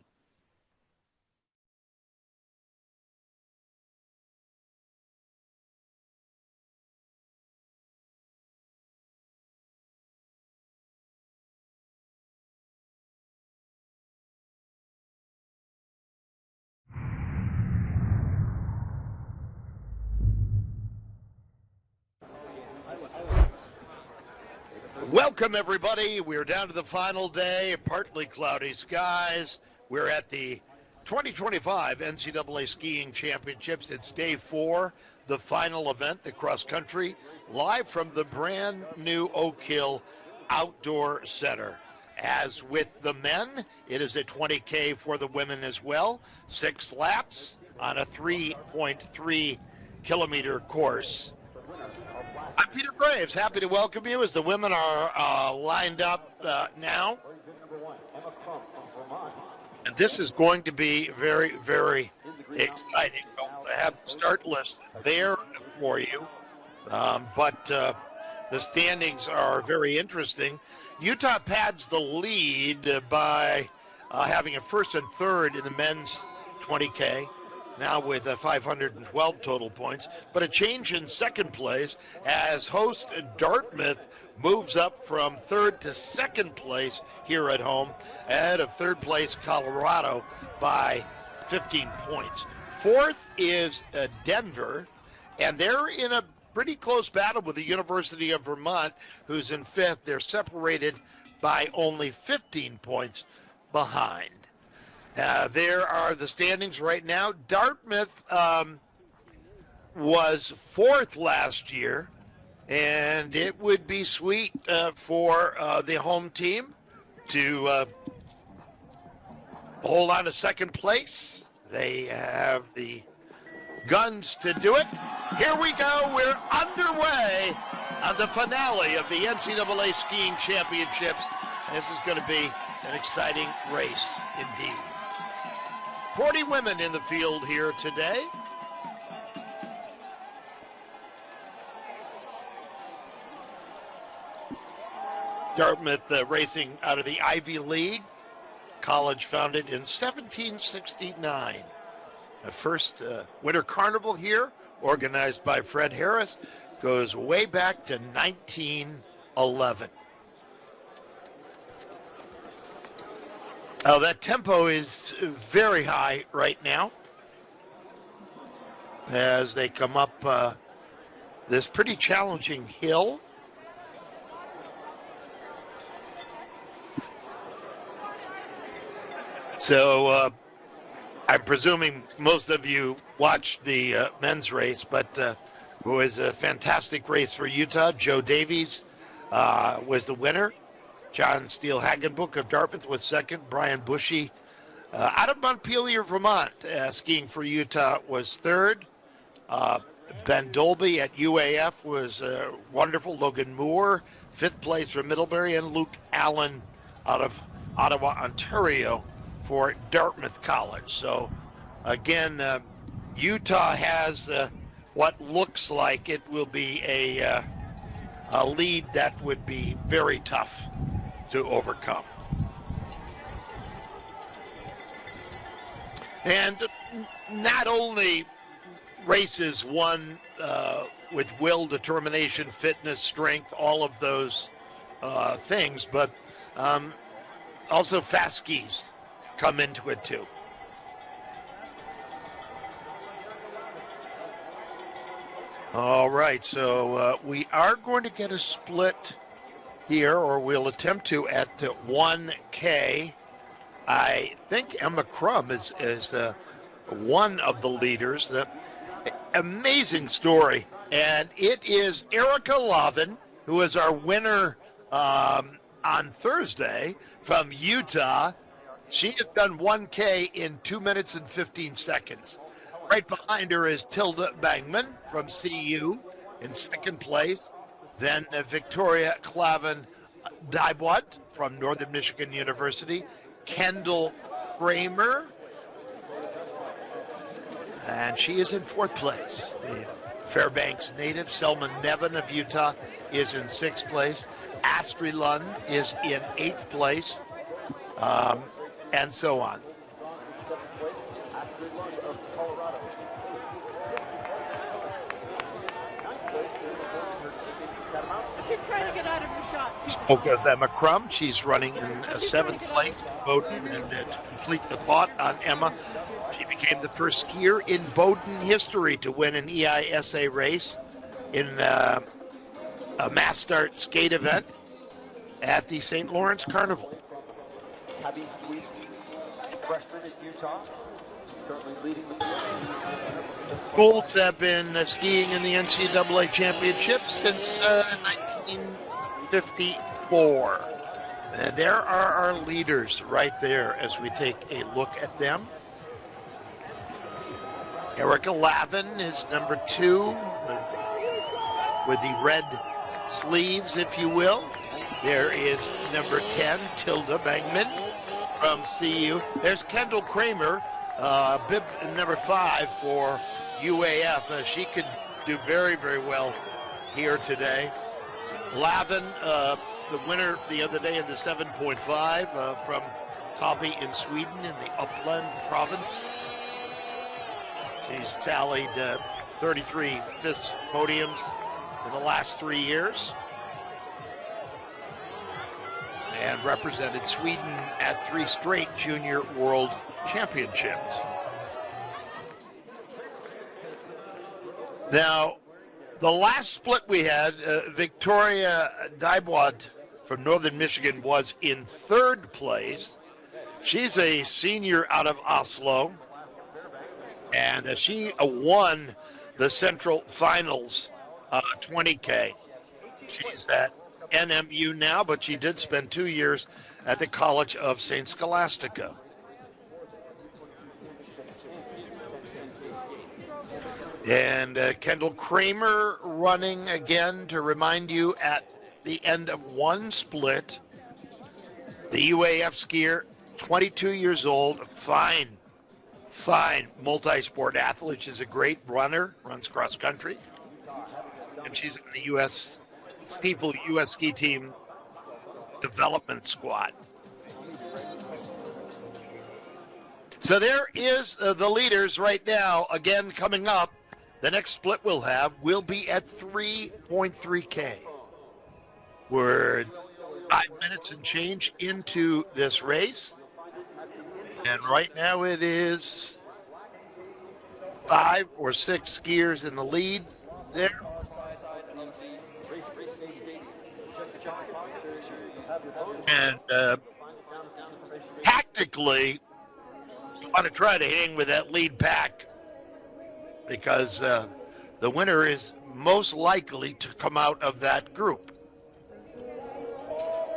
Welcome, everybody. We're down to the final day, partly cloudy skies. We're at the 2025 NCAA Skiing Championships. It's day 4, the final event, the cross country, live from the brand new Oak Hill Outdoor Center. As with the men, it is a 20K for the women as well, 6 laps on a 3.3 kilometer course. I'm Peter Graves, happy to welcome you as the women are lined up now. And this is going to be very, very exciting. I have the start list there for you, but the standings are very interesting. Utah pads the lead by having a first and third in the men's 20K. Now with 512 total points, but a change in second place as host Dartmouth moves up from third to second place here at home, ahead of third place Colorado by 15 points. Fourth is Denver, and they're in a pretty close battle with the University of Vermont, who's in fifth. They're separated by only 15 points behind. There are the standings right now. Dartmouth was fourth last year, and it would be sweet for the home team to hold on to second place. They have the guns to do it. Here we go. We're underway on the finale of the NCAA Skiing Championships. This is going to be an exciting race indeed. 40 women in the field here today. Dartmouth racing out of the Ivy League, college founded in 1769. The first winter carnival here, organized by Fred Harris, goes way back to 1911. Oh, that tempo is very high right now as they come up this pretty challenging hill. So I'm presuming most of you watched the men's race, but it was a fantastic race for Utah. Joe Davies was the winner. John Steele Haggenbuch of Dartmouth was second. Brian Bushy out of Montpelier, Vermont, skiing for Utah, was third. Ben Dolby at UAF was wonderful. Logan Moore, fifth place for Middlebury, and Luke Allen out of Ottawa, Ontario for Dartmouth College. So, again, Utah has what looks like it will be a lead that would be very tough to overcome. And not only races won with will, determination, fitness, strength, all of those things, but also fast skis come into it too. All right, so we are going to get a split here, or we'll attempt to, at 1K. I think Emma Crum is one of the leaders. Amazing story. And it is Erica Lavin, who is our winner on Thursday from Utah. She has done 1K in 2 minutes and 15 seconds. Right behind her is Tilda Bangman from CU in second place. Then Victoria Clavin Dybwad from Northern Michigan University. Kendall Kramer, and she is in fourth place. The Fairbanks native, Selma Nevin of Utah, is in sixth place. Astrid Lund is in eighth place, and so on. Trying to get out of the shot. Spoke of Emma Crum. She's running in seventh place for Bowdoin. And to complete the thought on Emma, she became the first skier in Bowdoin history to win an EISA race in a mass start skate event at the St. Lawrence Carnival. Tabby Sweet, freshman at Utah, currently leading the Schools have been skiing in the NCAA championship since 1954. And there are our leaders right there as we take a look at them. Erica Lavin is number 2 with the red sleeves, if you will. There is number 10, Tilda Bangman from CU. There's Kendall Kramer, bib number 5 for UAF. She could do very, very well here today. Lavin, the winner the other day in the 7.5 from Toppy in Sweden in the Uppland province. She's tallied 33 FIS podiums in the last 3 years and represented Sweden at 3 straight junior world championships. Now, the last split we had, Victoria Dybwad from Northern Michigan was in third place. She's a senior out of Oslo, and she won the Central Finals 20K. She's at NMU now, but she did spend 2 years at the College of St. Scholastica. And Kendall Kramer running again to remind you at the end of one split. The UAF skier, 22 years old, fine multi-sport athlete. She's a great runner, runs cross country. And she's in the U.S. ski team development squad. So there is the leaders right now. Again, coming up, the next split we'll have will be at 3.3K. We're 5 minutes and change into this race. And right now it is 5 or 6 skiers in the lead there. And tactically, want to try to hang with that lead pack because the winner is most likely to come out of that group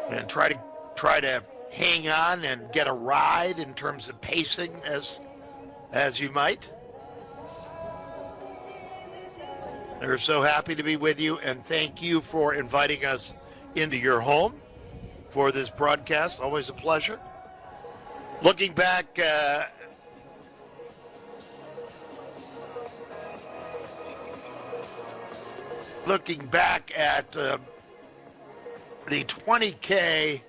and try to hang on and get a ride in terms of pacing as you might. We're so happy to be with you, and thank you for inviting us into your home for this broadcast. Always a pleasure. Looking back, at the 20K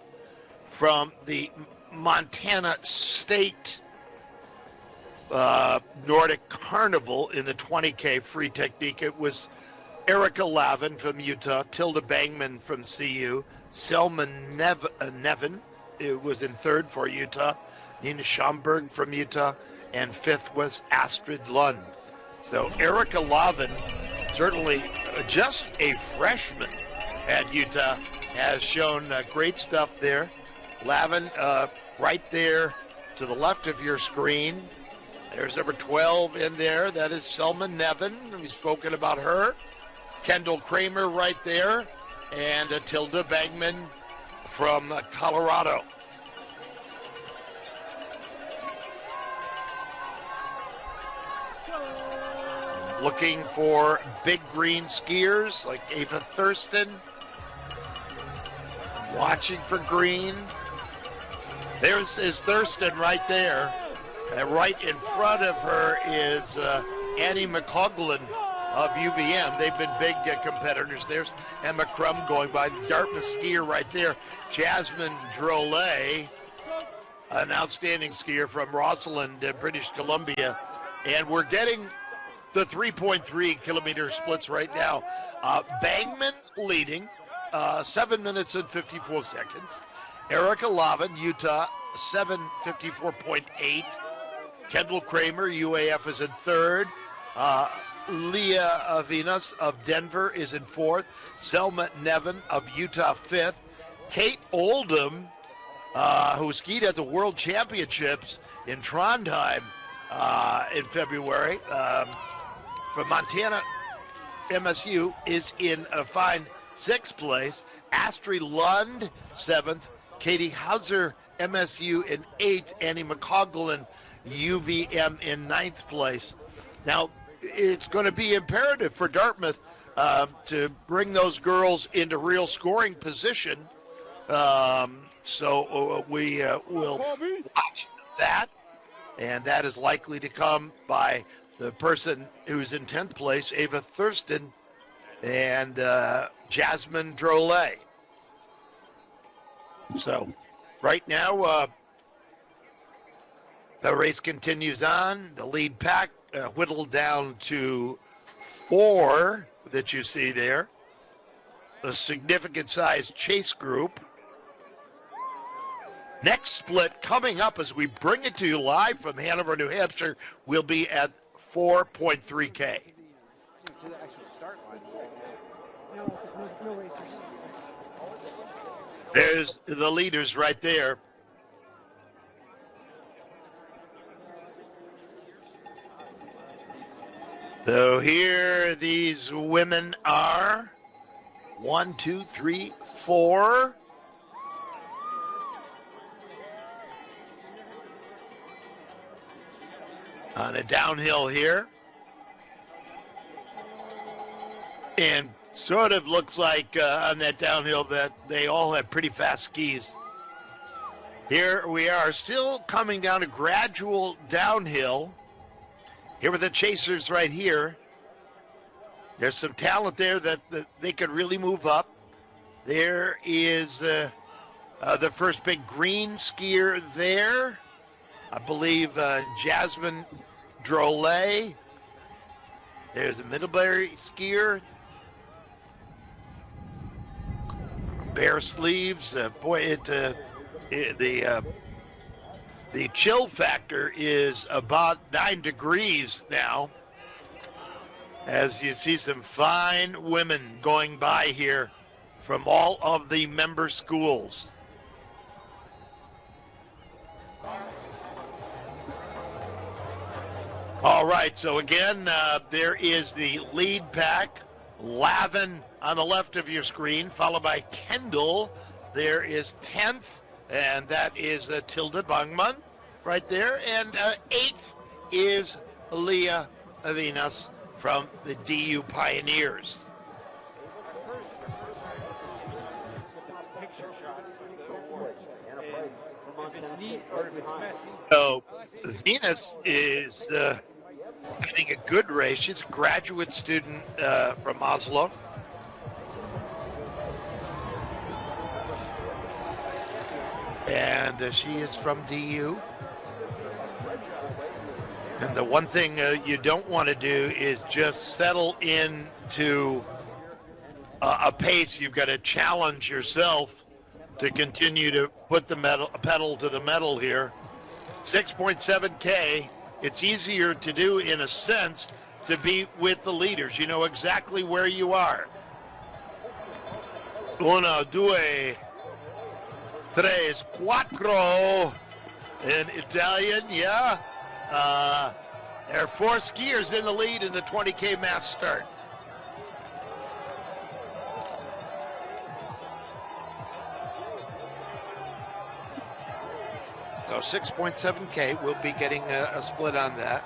from the Montana State Nordic Carnival in the 20K free technique. It was Erica Lavin from Utah, Tilda Bangman from CU, Selma Nevin, it was in third for Utah, Nina Schomburg from Utah, and fifth was Astrid Lund. So Erica Lavin, certainly just a freshman at Utah, has shown great stuff there. Lavin, right there to the left of your screen. There's number 12 in there. That is Selma Nevin. We've spoken about her. Kendall Kramer right there. And Tilda Bangman from Colorado. Looking for big green skiers like Ava Thurston. Watching for green. There's Thurston right there. And right in front of her is Annie McCoglin of UVM. They've been big competitors. There's Emma Crum going by. Dartmouth skier right there. Jasmine Drolet, an outstanding skier from Rosalind, British Columbia. And we're getting the 3.3 kilometer splits right now. Bangman leading, 7 minutes and 54 seconds. Erica Lavin, Utah, 7:54.8. Kendall Kramer, UAF, is in third. Leah Venus of Denver is in fourth. Selma Nevin of Utah, fifth. Kate Oldham, who skied at the World Championships in Trondheim in February, from Montana MSU, is in a fine sixth place. Astrid Lund, seventh. Katie Hauser, MSU, in eighth. Annie McCoglin, UVM, in ninth place. Now, it's going to be imperative for Dartmouth to bring those girls into real scoring position. So we will watch that, and that is likely to come by the person who's in 10th place, Ava Thurston, and Jasmine Drolet. So right now, the race continues on. The lead pack whittled down to 4 that you see there. A significant size chase group. Next split coming up as we bring it to you live from Hanover, New Hampshire, will be at 4.3K. There's the leaders right there. So here these women are. 1, 2, 3, 4. On a downhill here. And sort of looks like on that downhill that they all have pretty fast skis. Here we are, still coming down a gradual downhill. Here with the chasers right here. There's some talent there that they could really move up. There is the first big green skier there. I believe Jasmine Drolet. There's a Middlebury skier. Bare sleeves. Boy, the chill factor is about 9 degrees now. As you see some fine women going by here from all of the member schools. All right, so again, there is the lead pack. Lavin on the left of your screen, followed by Kendall. There is 10th, and that is Tilda Bangman right there. And 8th is Leah Avinas from the DU Pioneers. So Venus is having a good race. She's a graduate student from Oslo. And she is from DU. And the one thing you don't want to do is just settle into a pace. You've got to challenge yourself to continue to put the pedal to the metal here. 6.7K. It's easier to do, in a sense, to be with the leaders. You know exactly where you are. Uno, due, tres, quattro. In Italian, yeah. There are 4 skiers in the lead in the 20K mass start. So 6.7K, we'll be getting a split on that.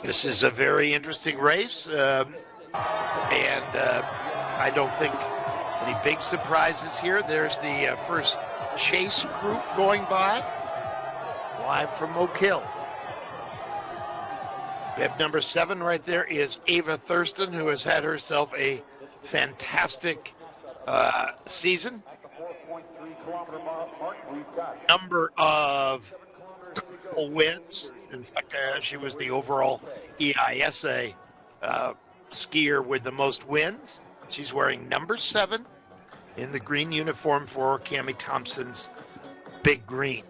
This is a very interesting race, and I don't think any big surprises here. There's the first chase group going by, live from Oak Hill. Bib number 7 right there is Ava Thurston, who has had herself a fantastic season. Number of wins. In fact, she was the overall EISA skier with the most wins. She's wearing number 7 in the green uniform for Cammie Thompson's Big Green.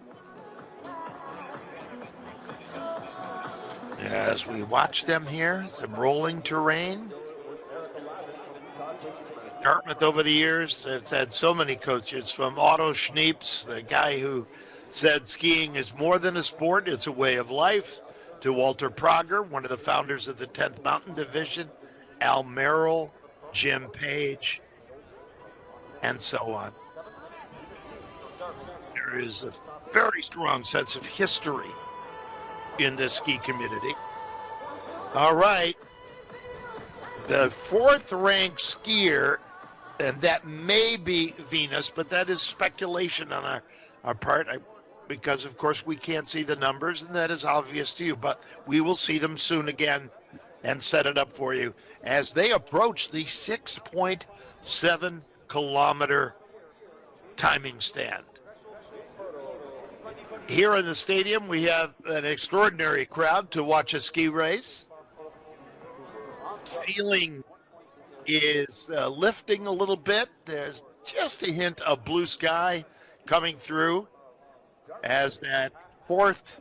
As we watch them here, some rolling terrain. Dartmouth over the years has had so many coaches, from Otto Schneeps, the guy who said skiing is more than a sport, it's a way of life, to Walter Prager, one of the founders of the 10th Mountain Division, Al Merrill, Jim Page, and so on. There is a very strong sense of history in this ski community. All right. The 4th ranked skier, and that may be Venus, but that is speculation on our part, because, of course, we can't see the numbers, and that is obvious to you. But we will see them soon again and set it up for you as they approach the 6.7 kilometer timing stand. Here in the stadium, we have an extraordinary crowd to watch a ski race. Feeling is lifting a little bit. There's just a hint of blue sky coming through as that 4th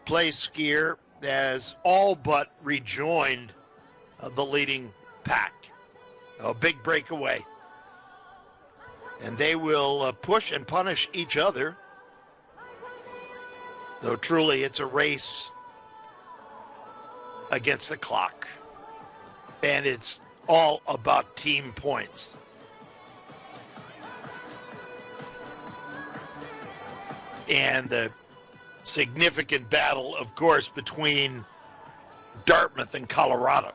place skier has all but rejoined the leading pack. A big breakaway. And they will push and punish each other. Though truly it's a race against the clock. And it's all about team points. And the significant battle, of course, between Dartmouth and Colorado.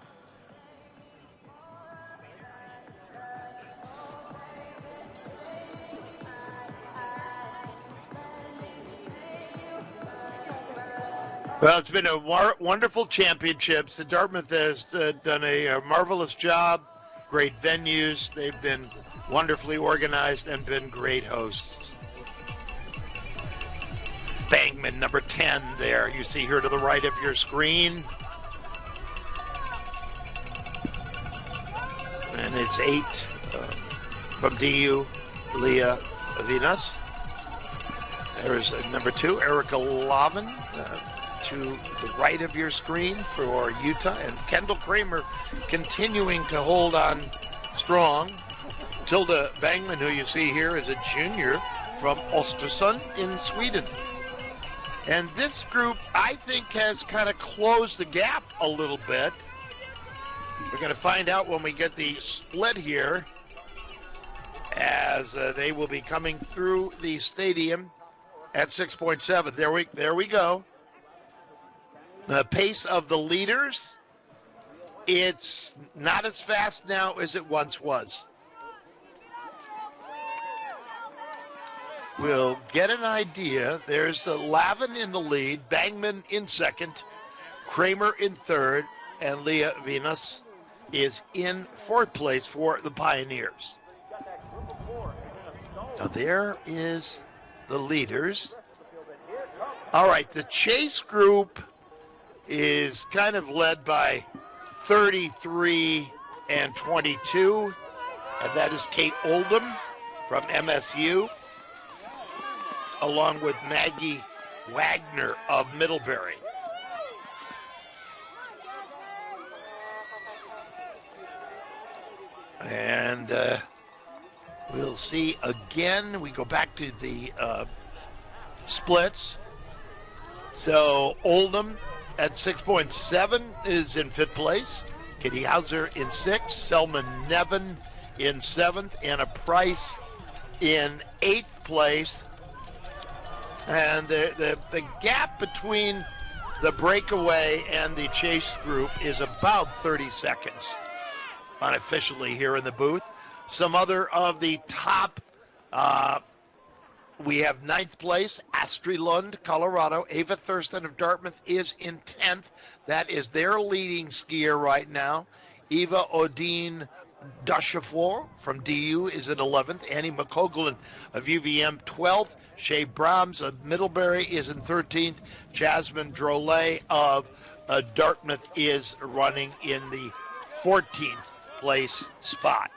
Well, it's been a wonderful championships. The Dartmouth has done a marvelous job, great venues. They've been wonderfully organized and been great hosts. Bangman, number 10 there. You see her to the right of your screen. And it's 8 from DU, Leah Avinas. There's number 2, Erica Lavin. To the right of your screen for Utah, and Kendall Kramer continuing to hold on strong. Tilda Bangman, who you see here, is a junior from Östersund in Sweden. And this group, I think, has kind of closed the gap a little bit. We're going to find out when we get the split here, as they will be coming through the stadium at 6.7. There we go. The pace of the leaders, it's not as fast now as it once was. We'll get an idea. There's Lavin in the lead, Bangman in second, Kramer in third, and Leah Venus is in fourth place for the Pioneers. Now there is the leaders. All right, the chase group is kind of led by 33 and 22, and that is Kate Oldham from MSU, along with Maggie Wagner of Middlebury. And we'll see again. We go back to the splits. So Oldham at 6.7 is in fifth place. Kitty Hauser in sixth. Selma Nevin in seventh. Anna Price in eighth place. And the gap between the breakaway and the chase group is about 30 seconds unofficially here in the booth. Some other of the top, we have ninth place, Astrid Lund, Colorado. Ava Thurston of Dartmouth is in 10th. That is their leading skier right now. Eva Odine Dachafor from DU is in 11th. Annie McCoglin of UVM 12th. Shay Brahms of Middlebury is in 13th. Jasmine Drolet of Dartmouth is running in the 14th place spot.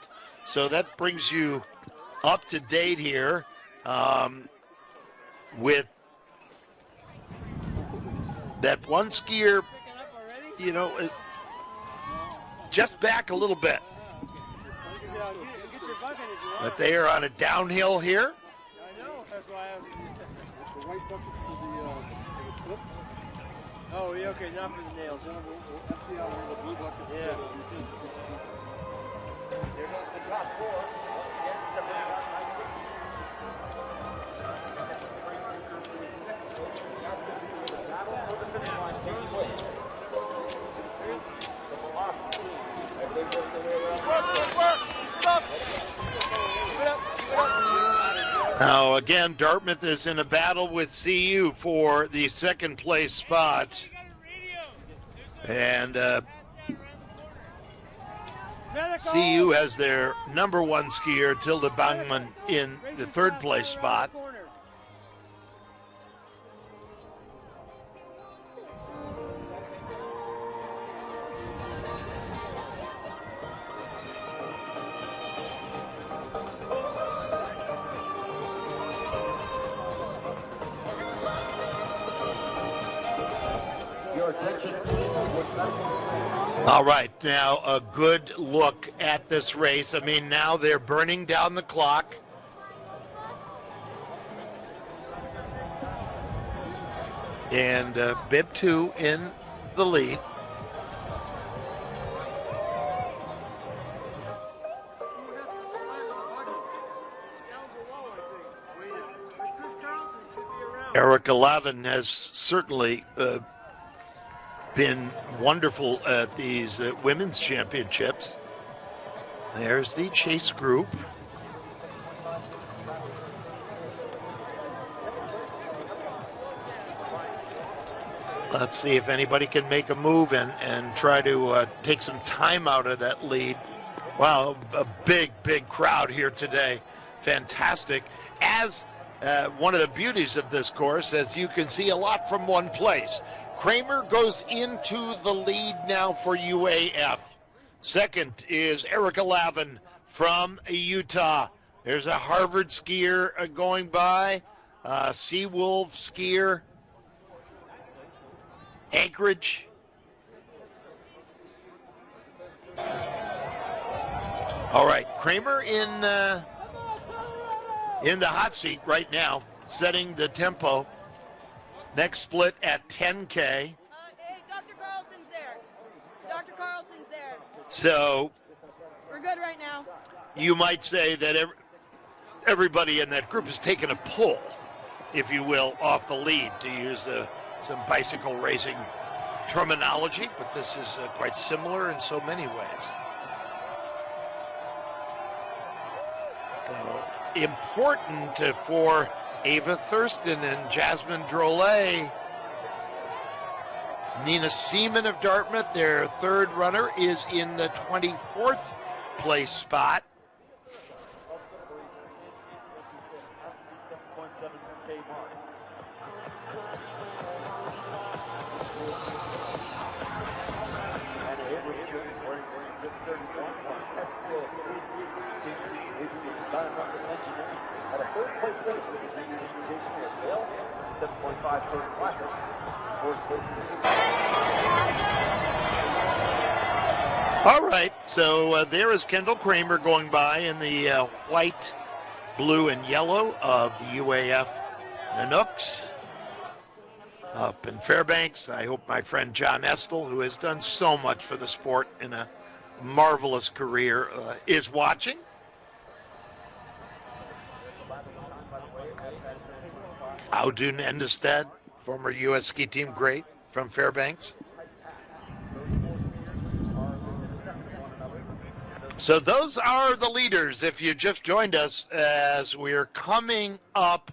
So that brings you up to date here with that one skier, you know, just back a little bit. But they are on a downhill here. I know, that's why I have the white bucket for the clip. Oh, yeah, okay, not for the nails. Then we'll see how the blue bucket. Yeah. There goes the top four. Now, again, Dartmouth is in a battle with CU for the second place spot. And CU has their number one skier, Tilda Bangman, in the third place spot. All right, now a good look at this race. I mean, now they're burning down the clock. And Bib 2 in the lead. Erica Lavin has certainly been wonderful at these women's championships. There's the chase group. Let's see if anybody can make a move and try to take some time out of that lead. Wow, a big, big crowd here today. Fantastic. As one of the beauties of this course, as you can see a lot from one place. Kramer goes into the lead now for UAF. Second is Erica Lavin from Utah. There's a Harvard skier going by, Seawolf skier, Anchorage. All right, Kramer in the hot seat right now, setting the tempo. Next split at 10K. Hey, Dr. Carlson's there. Dr. Carlson's there. So We're good right now. you might say that everybody in that group has taken a pull, if you will, off the lead, to use some bicycle racing terminology, but this is quite similar in so many ways. Important for Ava Thurston and Jasmine Drolet. Nina Seaman of Dartmouth, their third runner, is in the 24th place spot. At a third place finish with the junior education as well, 7.5 third classes. Fourth place All right, so there is Kendall Kramer going by in the white, blue, and yellow of the UAF Nanooks up in Fairbanks. I hope my friend John Estel, who has done so much for the sport in a marvelous career, is watching. Audun Endestead, former U.S. ski team great from Fairbanks. So those are the leaders, if you just joined us, as we're coming up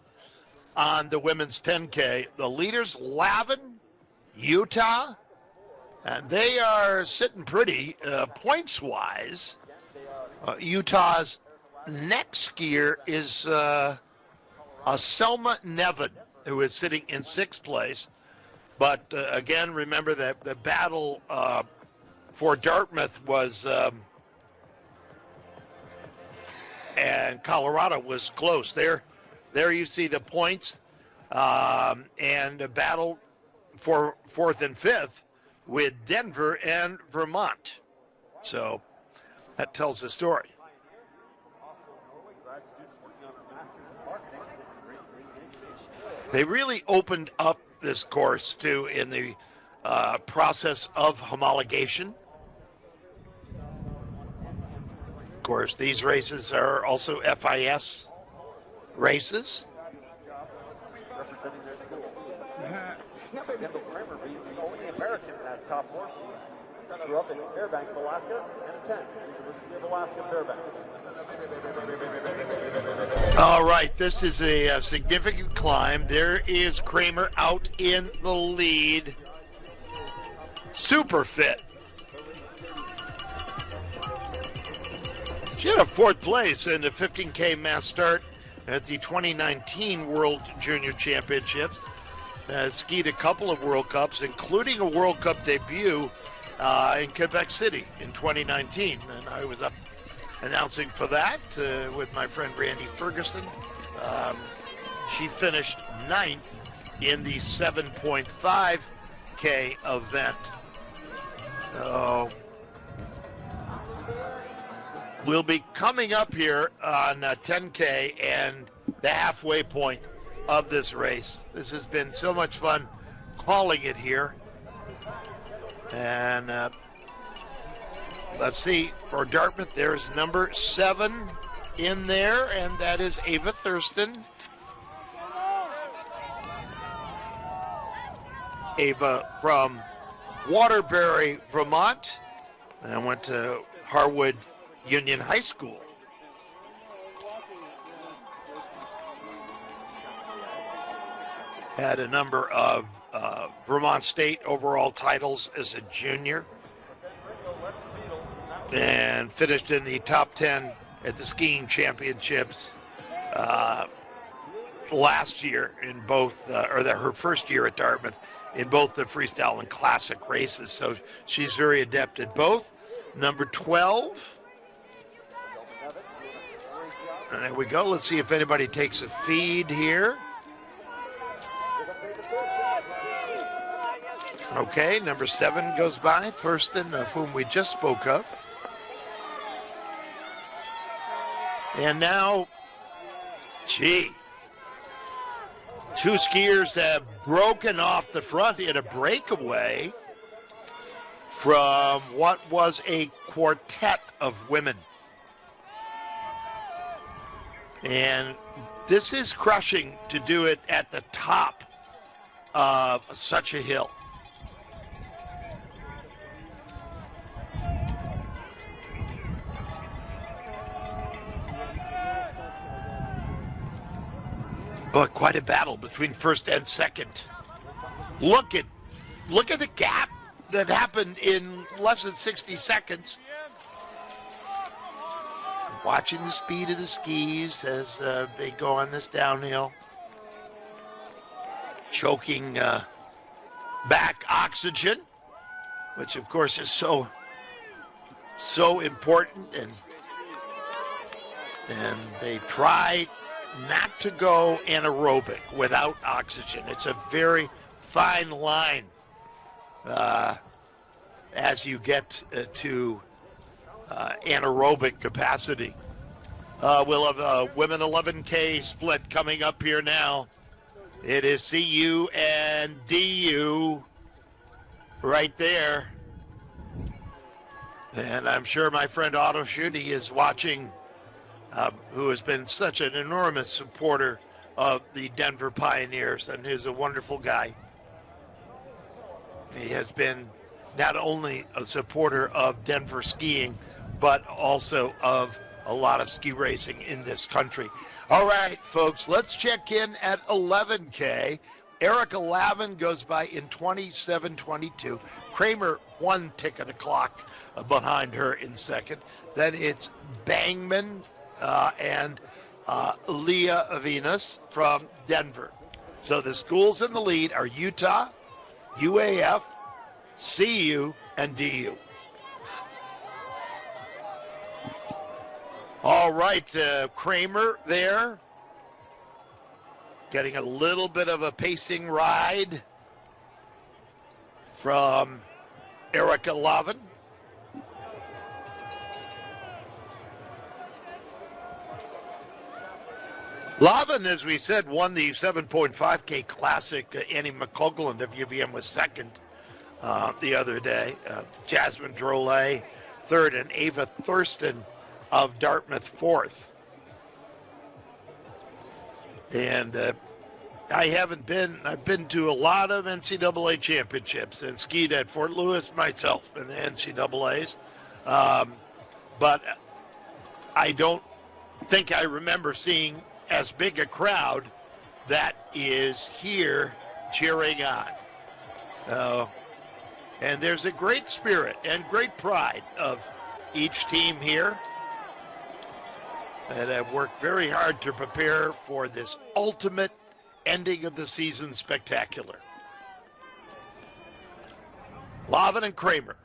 on the women's 10K. The leaders, Lavin, Utah, and they are sitting pretty points-wise. Utah's next skier is Selma Nevin, who is sitting in 6th place. But again, remember that the battle for Dartmouth was, and Colorado was close. There you see the points, and a battle for 4th and 5th with Denver and Vermont. So that tells the story. They really opened up this course, too, in the process of homologation. Of course, these races are also FIS races. representing their school. Kendall Kramer being the only American in that top four. Grew up in Fairbanks, Alaska, and attended University of Alaska, Fairbanks. All right, this is a significant climb. There is Kramer out in the lead. Super fit. She had a 4th place in the 15K mass start at the 2019 World Junior Championships. Skied a couple of World Cups, including a World Cup debut in Quebec City in 2019. And I was up announcing for that with my friend Randy Ferguson. She finished 9th in the 7.5K event. So we'll be coming up here on 10K and the halfway point of this race. This has been so much fun calling it here. And let's see, for Dartmouth, there's number 7 in there, and that is Ava Thurston. Ava from Waterbury, Vermont, and went to Harwood Union High School. Had a number of Vermont State overall titles as a junior, and finished in the top 10 at the skiing championships last year in both, her first year at Dartmouth, in both the freestyle and classic races. So she's very adept at both. Number 12. And there we go. Let's see if anybody takes a feed here. Okay, number 7 goes by, Thurston, of whom we just spoke of. And now, Two skiers have broken off the front in a breakaway from what was a quartet of women. And this is crushing to do it at the top of such a hill. But quite a battle between first and second. Look at the gap that happened in less than 60 seconds. Watching the speed of the skis as they go on this downhill. Choking back oxygen, which of course is so important, and they try not to go anaerobic without oxygen. It's a very fine line as you get to anaerobic capacity. We'll have a women 11K split coming up here now. It is CU and DU right there. And I'm sure my friend Otto Schutte is watching, who has been such an enormous supporter of the Denver Pioneers, and is a wonderful guy. He has been not only a supporter of Denver skiing, but also of a lot of ski racing in this country. All right, folks, let's check in at 11K. Erica Lavin goes by in 27:22. Kramer 1 tick of the clock behind her in second. Then it's Bangman and Leah Venus from Denver. So the schools in the lead are Utah, UAF, CU, and DU. All right, Kramer there, getting a little bit of a pacing ride from Erica Lavin. Lavin, as we said, won the 7.5K Classic. Annie McCougland of UVM was second the other day. Jasmine Drolet third, and Ava Thurston of Dartmouth fourth. And I've been to a lot of NCAA championships and skied at Fort Lewis myself in the NCAAs. But I don't think I remember seeing as big a crowd that is here cheering on. And there's a great spirit and great pride of each team here that have worked very hard to prepare for this ultimate ending of the season spectacular. Lavin and Kramer.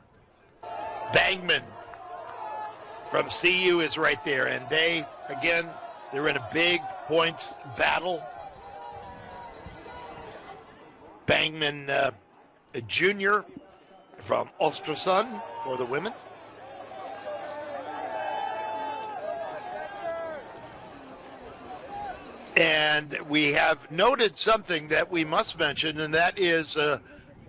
Bangman from CU is right there, and they're in a big points battle. Bangman, a junior from Ostersund for the women. And we have noted something that we must mention, and that is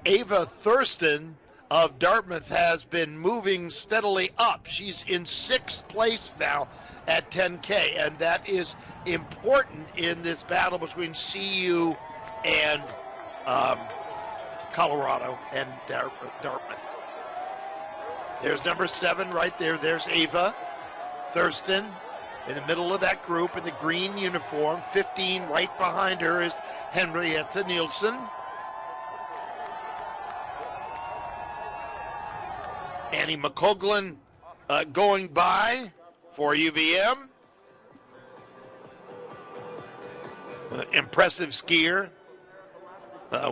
Ava Thurston of Dartmouth has been moving steadily up. She's in 6th place now at 10K, and that is important in this battle between CU and Colorado and Dartmouth. There's number 7 right there. There's Ava Thurston in the middle of that group in the green uniform. 15 right behind her is Henrietta Nielsen. Annie McCougland going by for UVM. Impressive skier.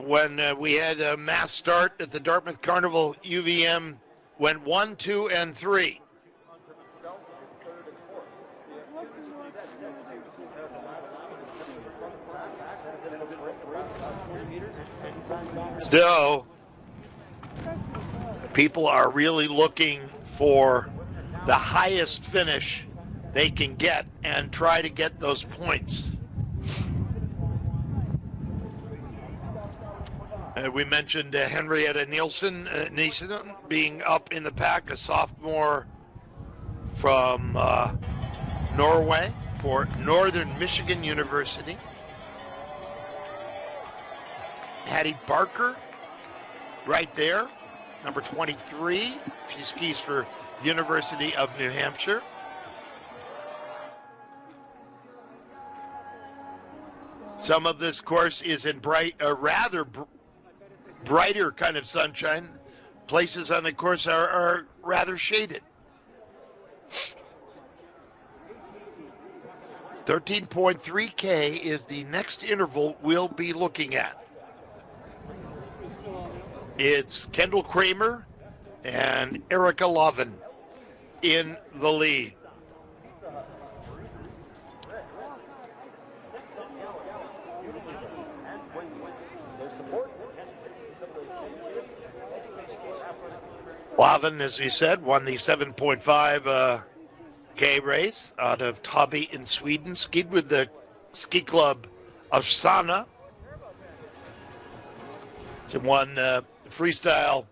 When we had a mass start at the Dartmouth Carnival, UVM went 1, 2, and 3. So, people are really looking for the highest finish they can get and try to get those points. We mentioned Henrietta Nielsen being up in the pack, a sophomore from Norway for Northern Michigan University. Hattie Barker right there, number 23. She skis for University of New Hampshire. Some of this course is in rather brighter kind of sunshine. Places on the course are rather shaded. 13.3K is the next interval we'll be looking at. It's Kendall Kramer and Erica Lavin in the lead. Lavin, as we said, won the 7.5 K race out of Tabi in Sweden. Skied with the ski club of Sana. She won freestyle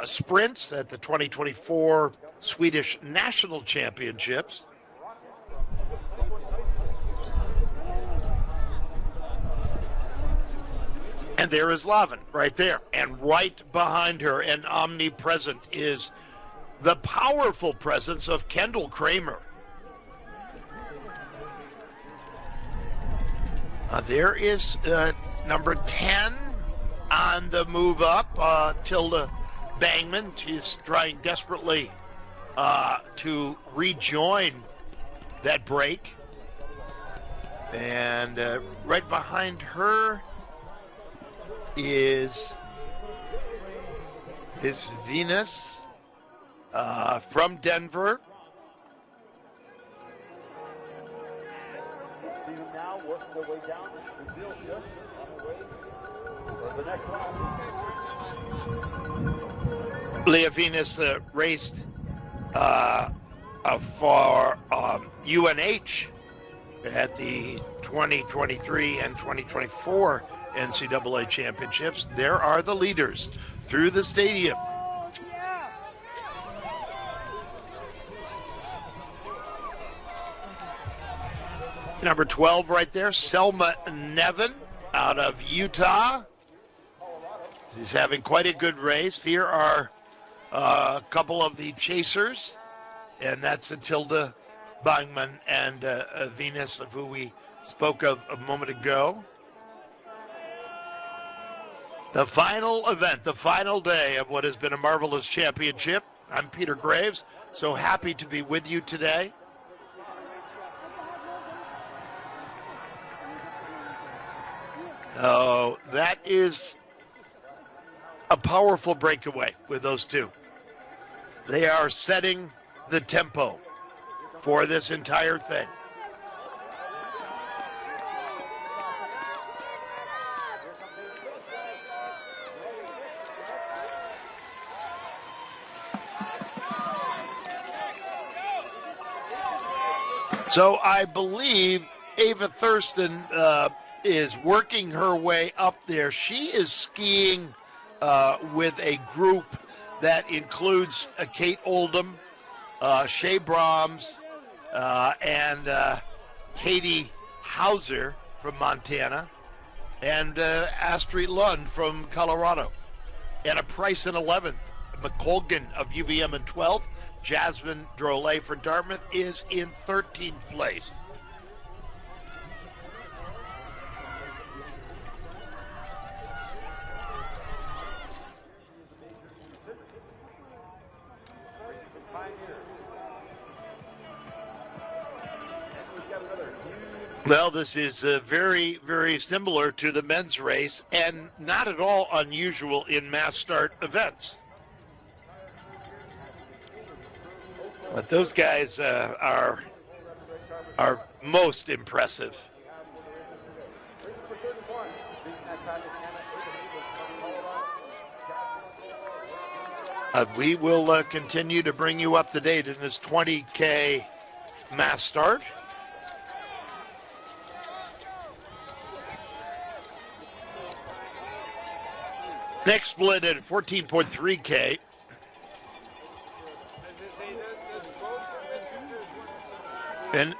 sprints at the 2024 Swedish National Championships. And there is Lavin right there. And right behind her and omnipresent is the powerful presence of Kendall Kramer. There is number 10 on the move up, Tilda Bangman. She's trying desperately to rejoin that break. And right behind her is Venus from Denver. See them now working their way down the field shift on the way for the next round. Leah Venus raced for UNH at the 2023 and 2024 NCAA championships. There are the leaders through the stadium. Number 12 right there, Selma Nevin out of Utah. She's having quite a good race. Here are a couple of the chasers, and that's Tilda Bangman and Venus, of who we spoke of a moment ago. The final event, the final day of what has been a marvelous championship. I'm Peter Graves, so happy to be with you today. Oh, that is a powerful breakaway with those two. They are setting the tempo for this entire thing. So I believe Ava Thurston is working her way up there. She is skiing with a group that includes Kate Oldham, Shea Brahms, and Katie Hauser from Montana, and Astrid Lund from Colorado. And a Price in 11th. McColgan of UVM in 12th. Jasmine Drolet for Dartmouth is in 13th place. Well, this is very, very similar to the men's race and not at all unusual in mass start events. But those guys are most impressive. We will continue to bring you up to date in this 20K mass start. Next split at 14.3K. And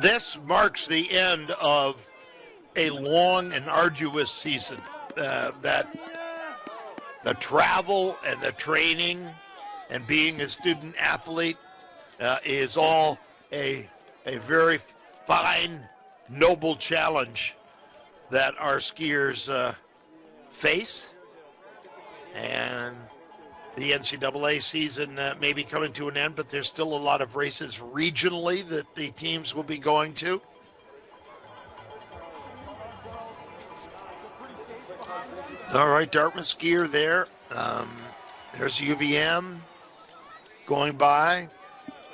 this marks the end of a long and arduous season. That the travel and the training and being a student athlete is all a very fine, noble challenge that our skiers face. And the NCAA season may be coming to an end, but there's still a lot of races regionally that the teams will be going to. All right, Dartmouth skier there. There's UVM going by.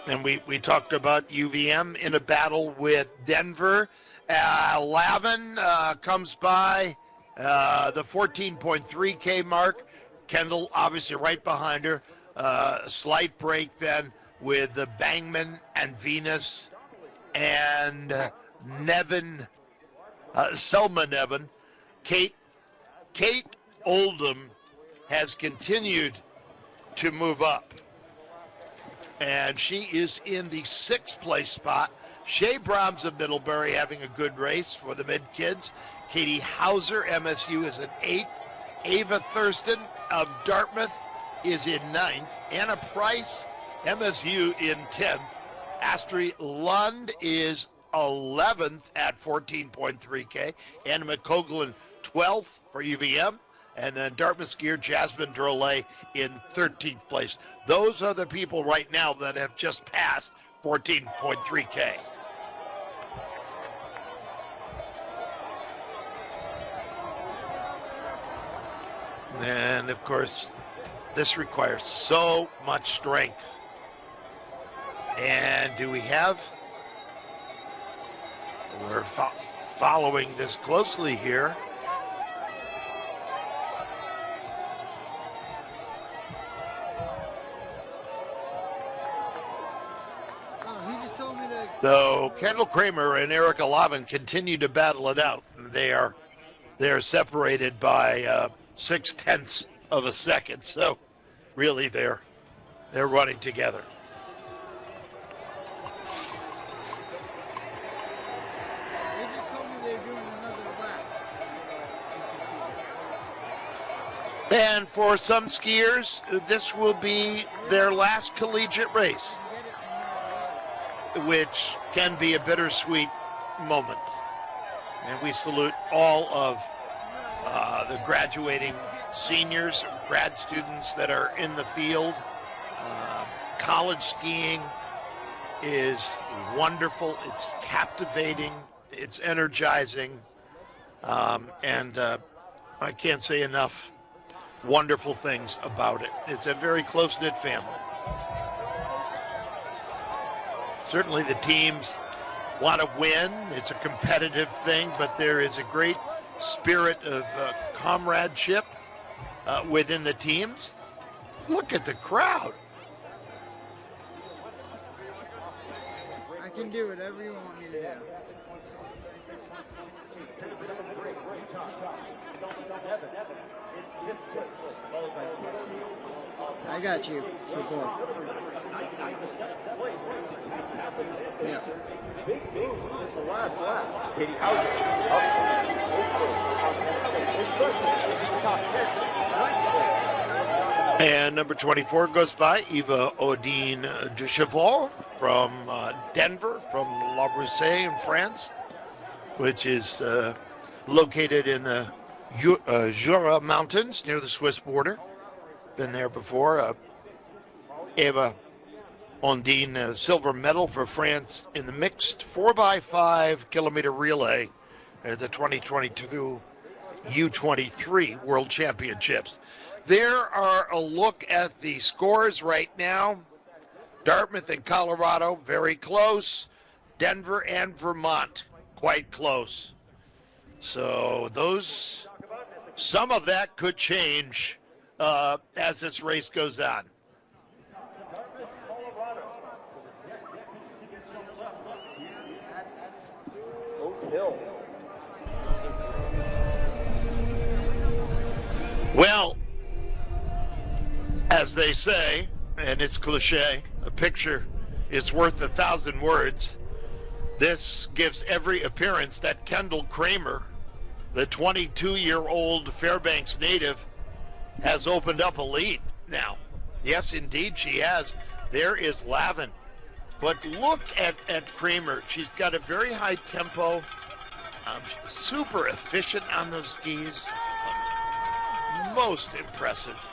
And we talked about UVM in a battle with Denver. Lavin comes by the 14.3K mark. Kendall obviously right behind her. Slight break then with the Bangman and Venus and Nevin, Selma Nevin. Kate Oldham has continued to move up, and she is in the 6th place spot. Shay Brahms of Middlebury having a good race for the mid-kids. Katie Hauser, MSU, is in 8th. Ava Thurston of Dartmouth is in 9th. Anna Price, MSU, in 10th. Astrid Lund is 11th at 14.3K. Anna McCoglin, 12th for UVM. And then Dartmouth skier Jasmine Drolet in 13th place. Those are the people right now that have just passed 14.3K. And, of course, this requires so much strength. And do we have... We're following this closely here. So Kendall Kramer and Erica Lavin continue to battle it out. They are separated by 0.6 of a second. So really they're running together. They just told me they're doing another lap. And for some skiers, this will be their last collegiate race, which can be a bittersweet moment. And we salute all of the graduating seniors, grad students that are in the field. College skiing is wonderful. It's captivating. It's energizing. And I can't say enough wonderful things about it. It's a very close-knit family. Certainly the teams want to win. It's a competitive thing, but there is a great spirit of comradeship within the teams. Look at the crowd. I can do whatever you want me to do. I got you for both. Yeah. It's the last lap. Katie Hauser. And number 24 goes by Eva Odine Ducheval from Denver, from La Broussais in France, which is located in the Jura Mountains near the Swiss border. Been there before. Eva Ondine, silver medal for France in the mixed 4x5 kilometer relay at the 2022 U23 World Championships. There are a look at the scores right now. Dartmouth and Colorado, very close. Denver and Vermont, quite close. So some of that could change as this race goes on. As they say, and it's cliche, a picture is worth 1,000 words. This gives every appearance that Kendall Kramer, the 22-year-old Fairbanks native, has opened up a lead now. Yes, indeed, she has. There is Lavin. But look at Kramer. She's got a very high tempo, super efficient on those skis. Most impressive.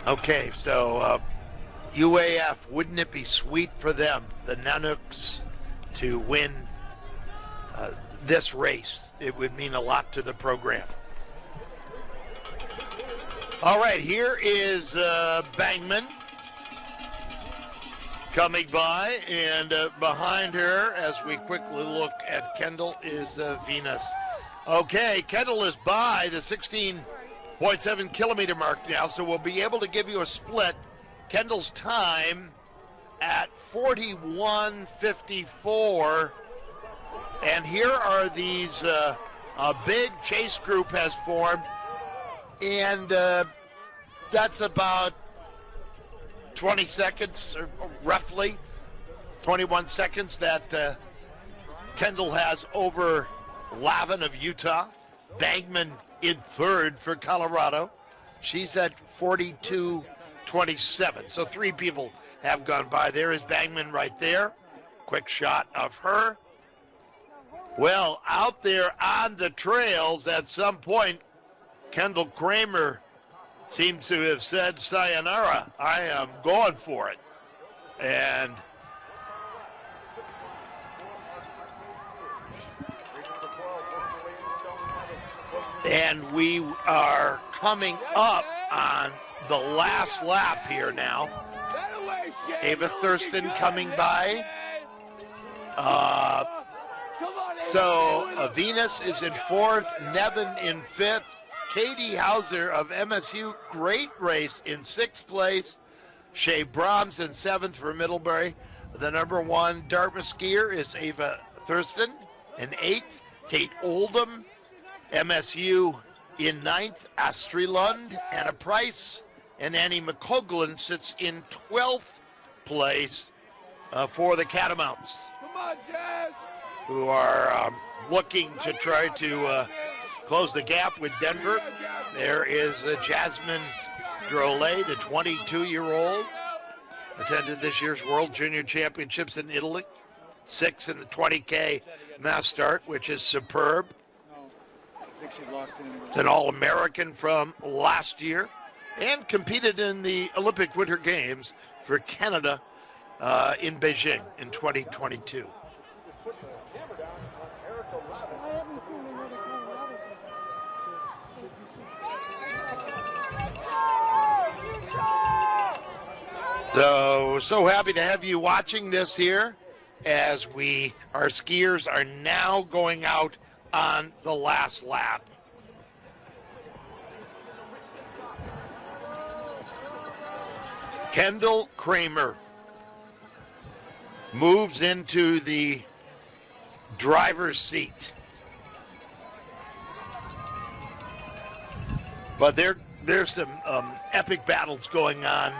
Okay, so UAF, wouldn't it be sweet for them, the Nanooks, to win this race? It would mean a lot to the program. All right, here is Bangman coming by, and behind her, as we quickly look at Kendall, is Venus. Okay, Kendall is by the 16.7 kilometer mark now, so we'll be able to give you a split. Kendall's time at 41:54, and here are these, a big chase group has formed, and that's about 20 seconds, or roughly 21 seconds that Kendall has over Lavin of Utah. Bangman in third for Colorado. She's at 42:27. So 3 people have gone by. There is Bangman right there. Quick shot of her. Well, out there on the trails at some point, Kendall Kramer seems to have said, sayonara, I am going for it. And we are coming up on the last lap here now. Ava Thurston coming by. So Venus is in 4th, Nevin in 5th. Katie Hauser of MSU, great race, in 6th place. Shea Brahms in 7th for Middlebury. The number 1 Dartmouth skier is Ava Thurston in 8th. Kate Oldham, MSU in 9th. Astrid Lund, Anna Price, and Annie McCoglin sits in 12th place for the Catamounts, who are looking to try to close the gap with Denver. There is Jasmine Drolet, the 22-year-old, attended this year's World Junior Championships in Italy. 6th in the 20K mass start, which is superb. It's an All-American from last year and competed in the Olympic Winter Games for Canada in Beijing in 2022. So happy to have you watching this here as our skiers are now going out on the last lap. Kendall Kramer moves into the driver's seat. But there's some epic battles going on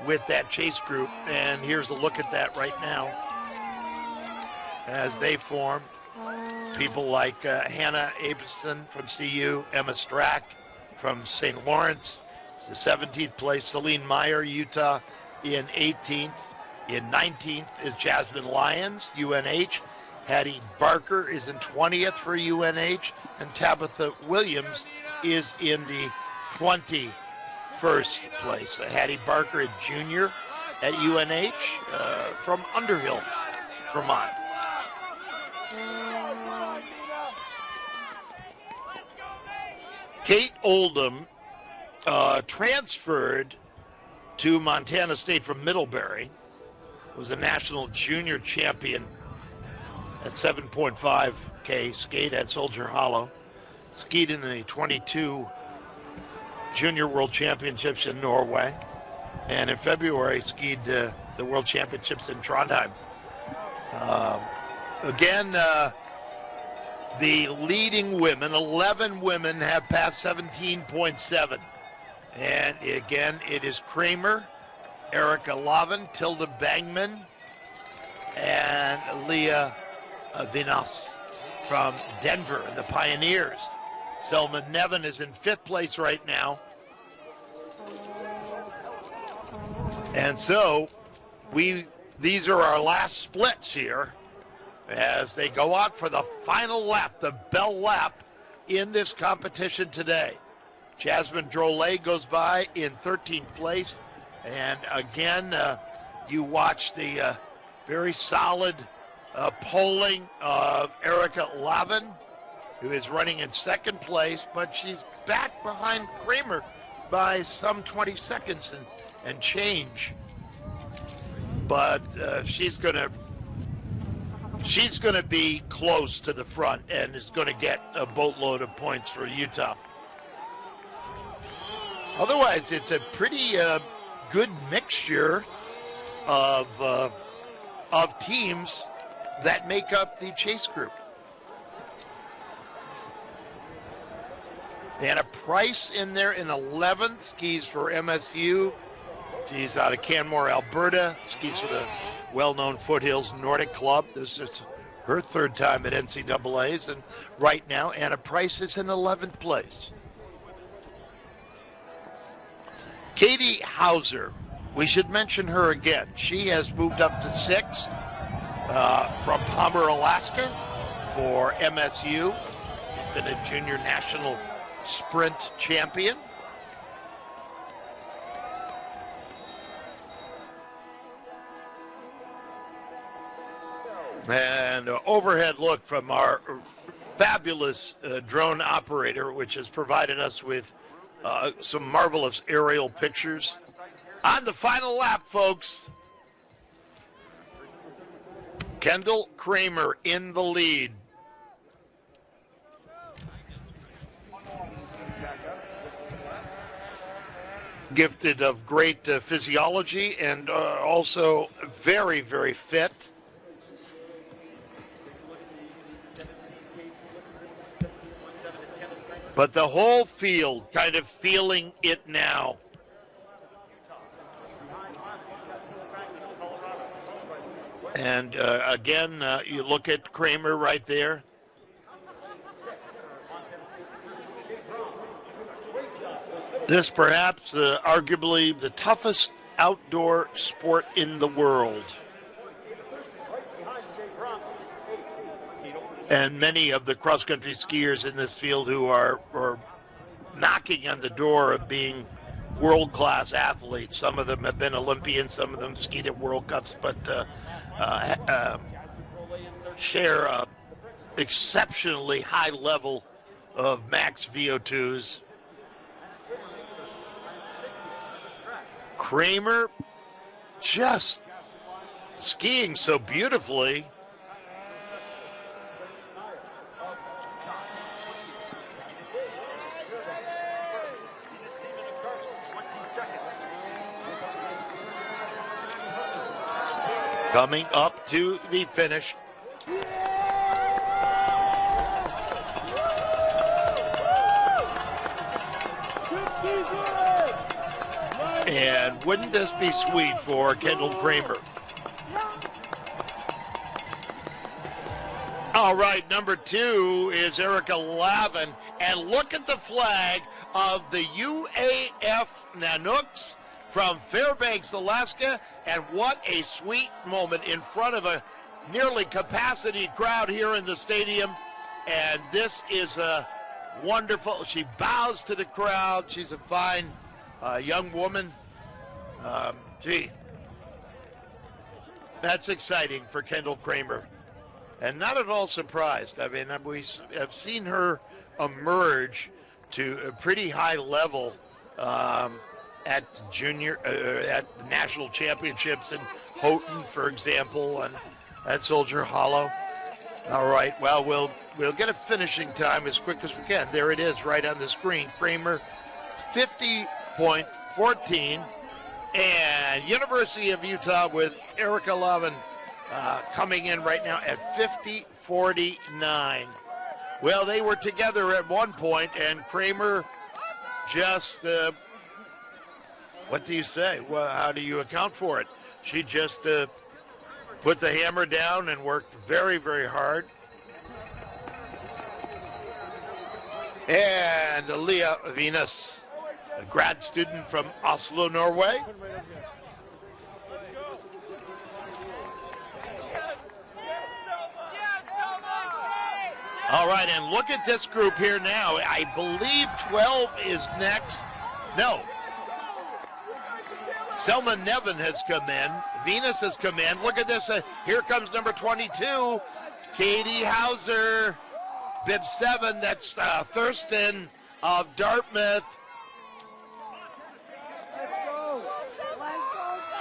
with that chase group, and here's a look at that right now as they form. People like Hannah Abeson from CU, Emma Strack from St. Lawrence, it's the 17th place. Celine Meyer, Utah, in 18th. In 19th is Jasmine Lyons, UNH. Hattie Barker is in 20th for UNH, and Tabitha Williams is in the 21st place. Hattie Barker, a junior at UNH from Underhill, Vermont. Kate Oldham transferred to Montana State from Middlebury, was a national junior champion at 7.5K skate at Soldier Hollow, skied in the 22 Junior World Championships in Norway, and in February skied the World Championships in Trondheim. Again, the leading women. 11 women have passed 17.7. And again, it is Kramer, Erica Lavin, Tilda Bangman, and Leah Vinas from Denver, the Pioneers. Selma Nevin is in 5th place right now. And so these are our last splits here as they go out for the final lap, the bell lap in this competition today. Jasmine Drolet goes by in 13th place. And again, you watch the very solid polling of Erica Lavin, who is running in 2nd place, but she's back behind Kramer by some 20 seconds and change. But she's gonna be close to the front and is gonna get a boatload of points for Utah. Otherwise, it's a pretty good mixture of teams that make up the chase group. Anna Price in there in 11th, skis for MSU. She's out of Canmore, Alberta, skis for the well-known Foothills Nordic Club. This is her 3rd time at NCAAs, and right now Anna Price is in 11th place. Katie Hauser, we should mention her again. She has moved up to 6th from Palmer, Alaska for MSU. She's been a junior national sprint champion. And an overhead look from our fabulous drone operator, which has provided us with some marvelous aerial pictures. On the final lap, folks, Kendall Kramer in the lead. Gifted of great physiology and also very, very fit. But the whole field kind of feeling it now. And again, you look at Kramer right there. This perhaps arguably the toughest outdoor sport in the world. And many of the cross-country skiers in this field who are knocking on the door of being world-class athletes. Some of them have been Olympians, some of them skied at World Cups, but share an exceptionally high level of max VO2s. Kramer just skiing so beautifully. Coming up to the finish. And wouldn't this be sweet for Kendall Kramer? All right, number 2 is Erica Lavin. And look at the flag of the UAF Nanooks from Fairbanks, Alaska. And what a sweet moment in front of a nearly capacity crowd here in the stadium. And this is a wonderful, she bows to the crowd. She's a fine young woman. Gee, that's exciting for Kendall Kramer. And not at all surprised. I mean, we have seen her emerge to a pretty high level at at national championships in Houghton, for example, and at Soldier Hollow. All right, well, we'll get a finishing time as quick as we can. There it is right on the screen. Kramer, 50.14. And University of Utah with Erica Lavin coming in right now at 50.49. Well, they were together at one point, and Kramer just, what do you say? Well, how do you account for it? She just put the hammer down and worked very, very hard. And Leah Venus, a grad student from Oslo, Norway. All right, and look at this group here now. I believe 12 is next. No. Selma Nevin has come in. Venus has come in. Look at this. Here comes number 22, Katie Hauser. Bib 7, that's Thurston of Dartmouth.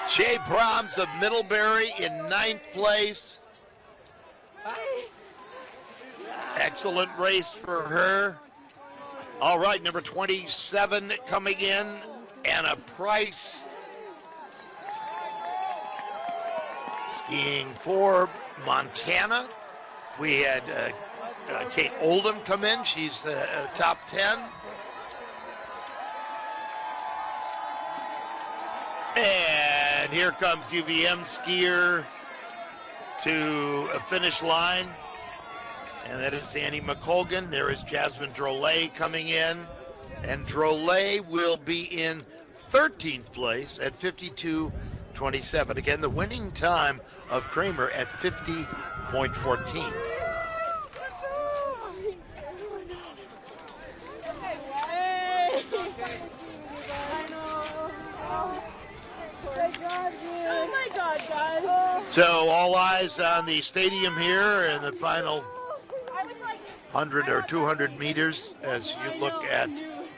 Shay Brahms of Middlebury in 9th place. Excellent race for her. All right, number 27 coming in, Anna Price. Skiing for Montana. We had Kate Oldham come in. She's top 10. And here comes UVM skier to a finish line. And that is Sandy McColgan. There is Jasmine Drolet coming in. And Drolet will be in 13th place at 52.27. Again, the winning time of Kramer at 50.14. Oh my God, guys. So all eyes on the stadium here in the final 100 or 200 meters as you look at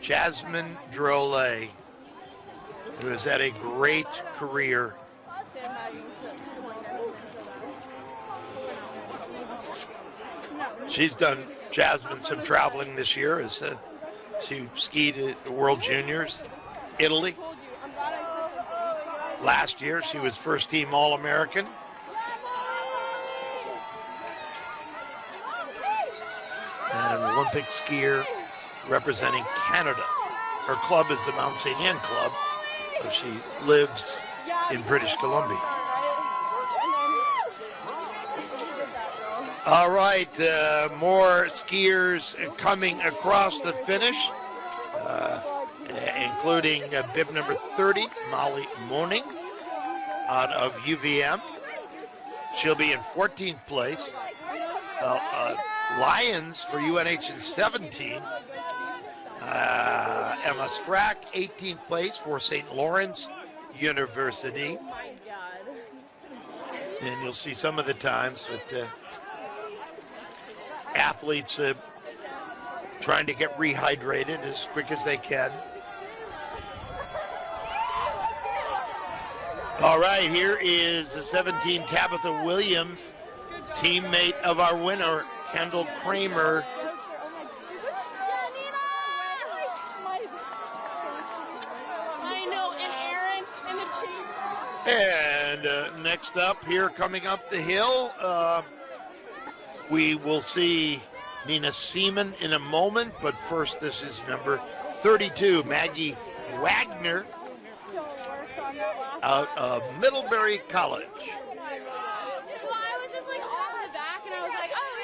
Jasmine Drolet, who has had a great career. She's done, Jasmine, some traveling this year as she skied at the World Juniors, Italy. Last year, she was first team All-American. And an Olympic skier representing Canada. Her club is the Mount St. Anne Club. So she lives in British Columbia. All right, more skiers coming across the finish, including bib number 30, Molly Moning, out of UVM. She'll be in 14th place. Lions for UNH in 17th. Emma Strack, 18th place for St. Lawrence University. And you'll see some of the times that athletes trying to get rehydrated as quick as they can. All right, here is the 17, Tabitha Williams, teammate of our winner, Kendall Kramer. I know, and Aaron, and the chief. And next up here, coming up the hill, we will see Nina Seaman in a moment, but first this is number 32, Maggie Wagner, out of Middlebury College. Well, I was just like off the back, and I was like, oh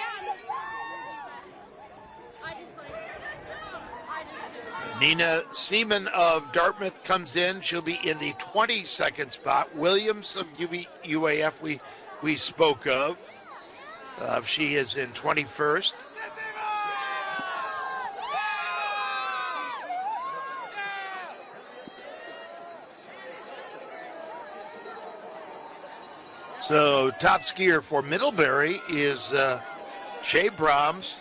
yeah. Nina Seaman of Dartmouth comes in. She'll be in the 22nd spot. Williams of UAF we spoke of. She is in 21st. So top skier for Middlebury is Shay Brahms,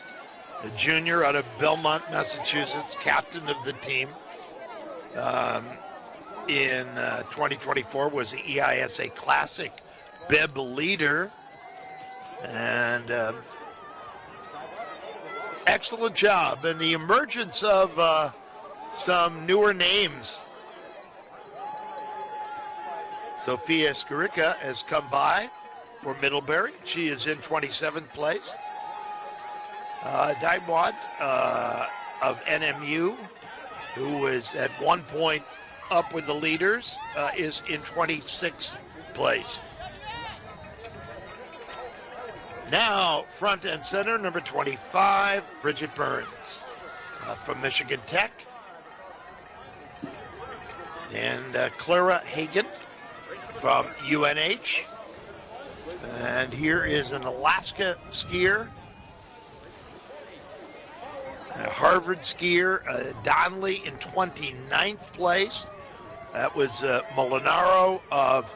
a junior out of Belmont, Massachusetts, captain of the team. In 2024 was the EISA Classic bib leader. And excellent job. And the emergence of some newer names. Sophia Skirica has come by for Middlebury. She is in 27th place. Daimwad of NMU, who was at one point up with the leaders, is in 26th place. Now, front and center, number 25, Bridget Burns from Michigan Tech. And Clara Hagen from UNH. And here is an Alaska skier. A Harvard skier, Donnelly in 29th place. That was Molinaro of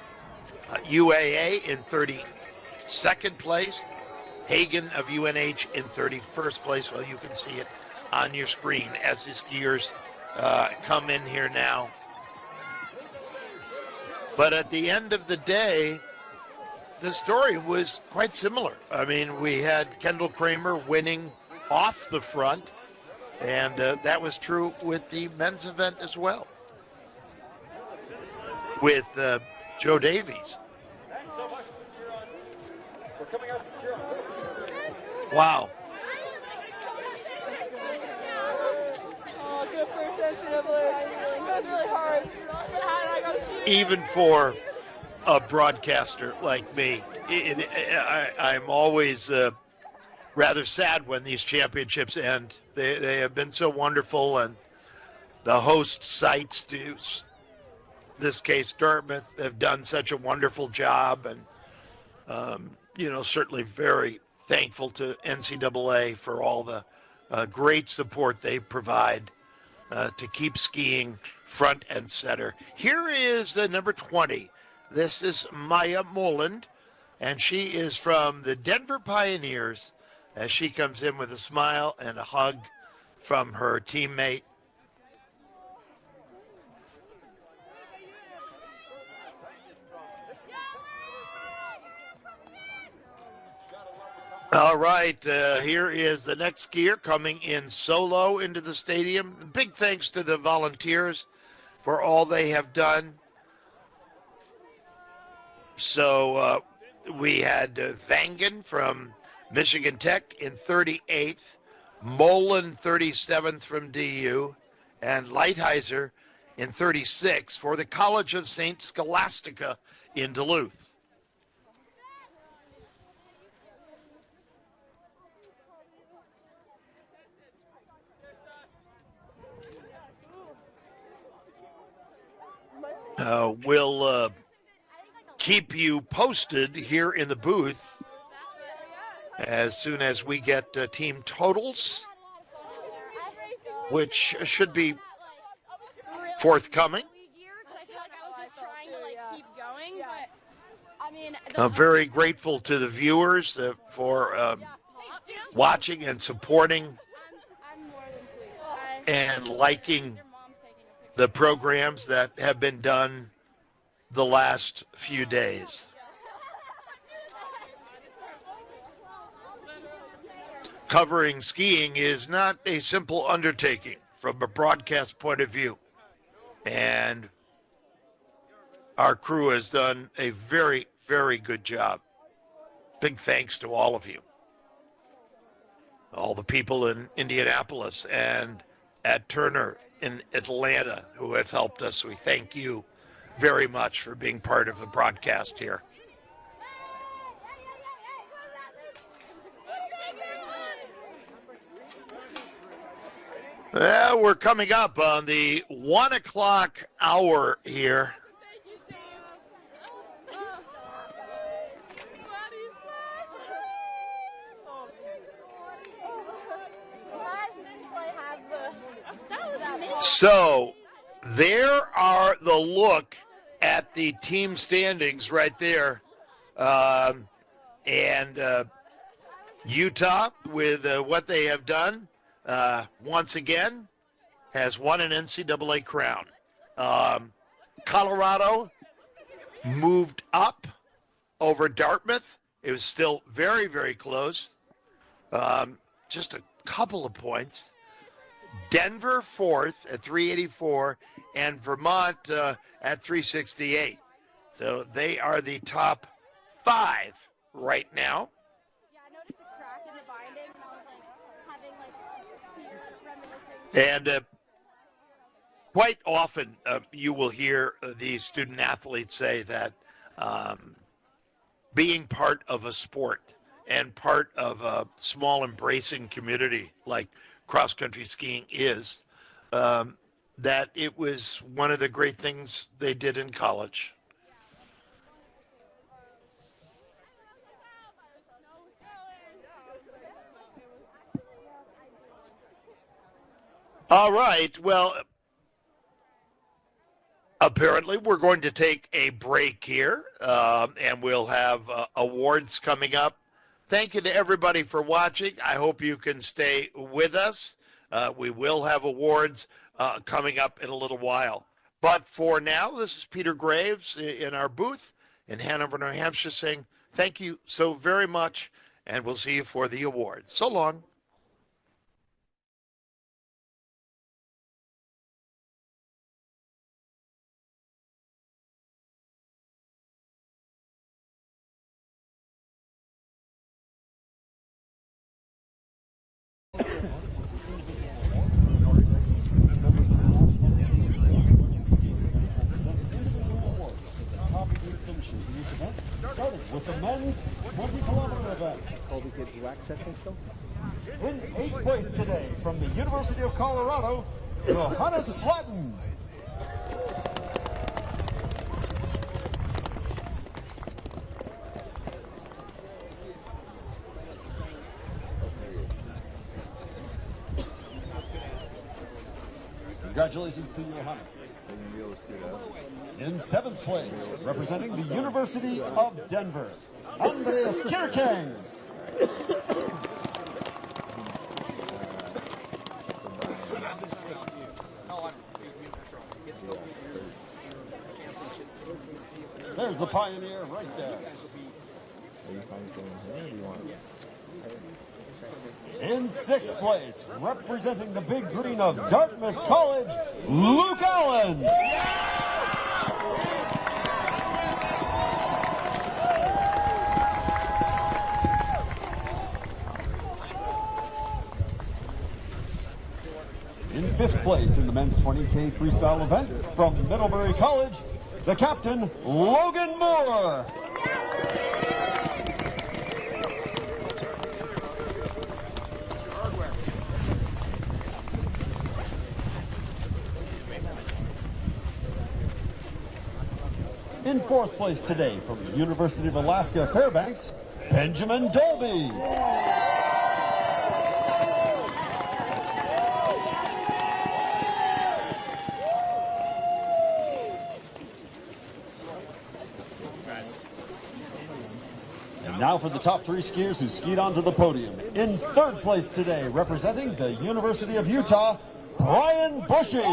UAA in 32nd place. Hagen of UNH in 31st place. Well, you can see it on your screen as the skiers come in here now. But at the end of the day, the story was quite similar. I mean, we had Kendall Kramer winning off the front, and that was true with the men's event as well, with Joe Davies. Wow. Oh, good first NCAA. It was really hard. Even for a broadcaster like me, I'm always rather sad when these championships end. They have been so wonderful, and the host sites, this case Dartmouth, have done such a wonderful job, and certainly very thankful to NCAA for all the great support they provide to keep skiing front and center. Here is number 20. This is Maya Moland, and she is from the Denver Pioneers, as she comes in with a smile and a hug from her teammate. All right, here is the next skier coming in solo into the stadium. Big thanks to the volunteers for all they have done. So we had Vangen from Michigan Tech in 38th, Mullen 37th from DU, and Lighthizer in 36th for the College of St. Scholastica in Duluth. We'll keep you posted here in the booth as soon as we get team totals, which should be forthcoming. I'm very grateful to the viewers for watching and supporting and liking the programs that have been done the last few days. Covering skiing is not a simple undertaking from a broadcast point of view, and our crew has done a very, very good job. Big thanks to all of you, all the people in Indianapolis and at Turner in Atlanta who have helped us. We thank you very much for being part of the broadcast here. Well, we're coming up on the 1 o'clock hour here. So there are the look at the team standings right there. And Utah, with what they have done, once again, has won an NCAA crown. Colorado moved up over Dartmouth. It was still very, very close. Just a couple of points. Denver fourth at 384 and Vermont at 368. So they are the top 5 right now. Yeah, I noticed a crack in the binding, and I was like, And quite often you will hear these student athletes say that being part of a sport and part of a small embracing community like cross-country skiing is, that it was one of the great things they did in college. All right, well, apparently we're going to take a break here, and we'll have awards coming up. Thank you to everybody for watching. I hope you can stay with us. We will have awards coming up in a little while. But for now, this is Peter Graves in our booth in Hanover, New Hampshire, saying thank you so very much, and we'll see you for the awards. So long. Starting with the men's 20-kilometer event. Colby kids do access things still? In 8th place today from the University of Colorado, Johannes Flatten. Congratulations to Johannes. In 7th place, representing the University of Denver, Andreas Kirkang. There's the pioneer right there. In 6th place, representing the Big Green of Dartmouth College, Luke Allen. In 5th place in the men's 20K freestyle event from Middlebury College, the captain, Logan Moore. In 4th place today from the University of Alaska Fairbanks, Benjamin Dolby. And now for the top 3 skiers who skied onto the podium. In 3rd place today, representing the University of Utah, Brian Bushy.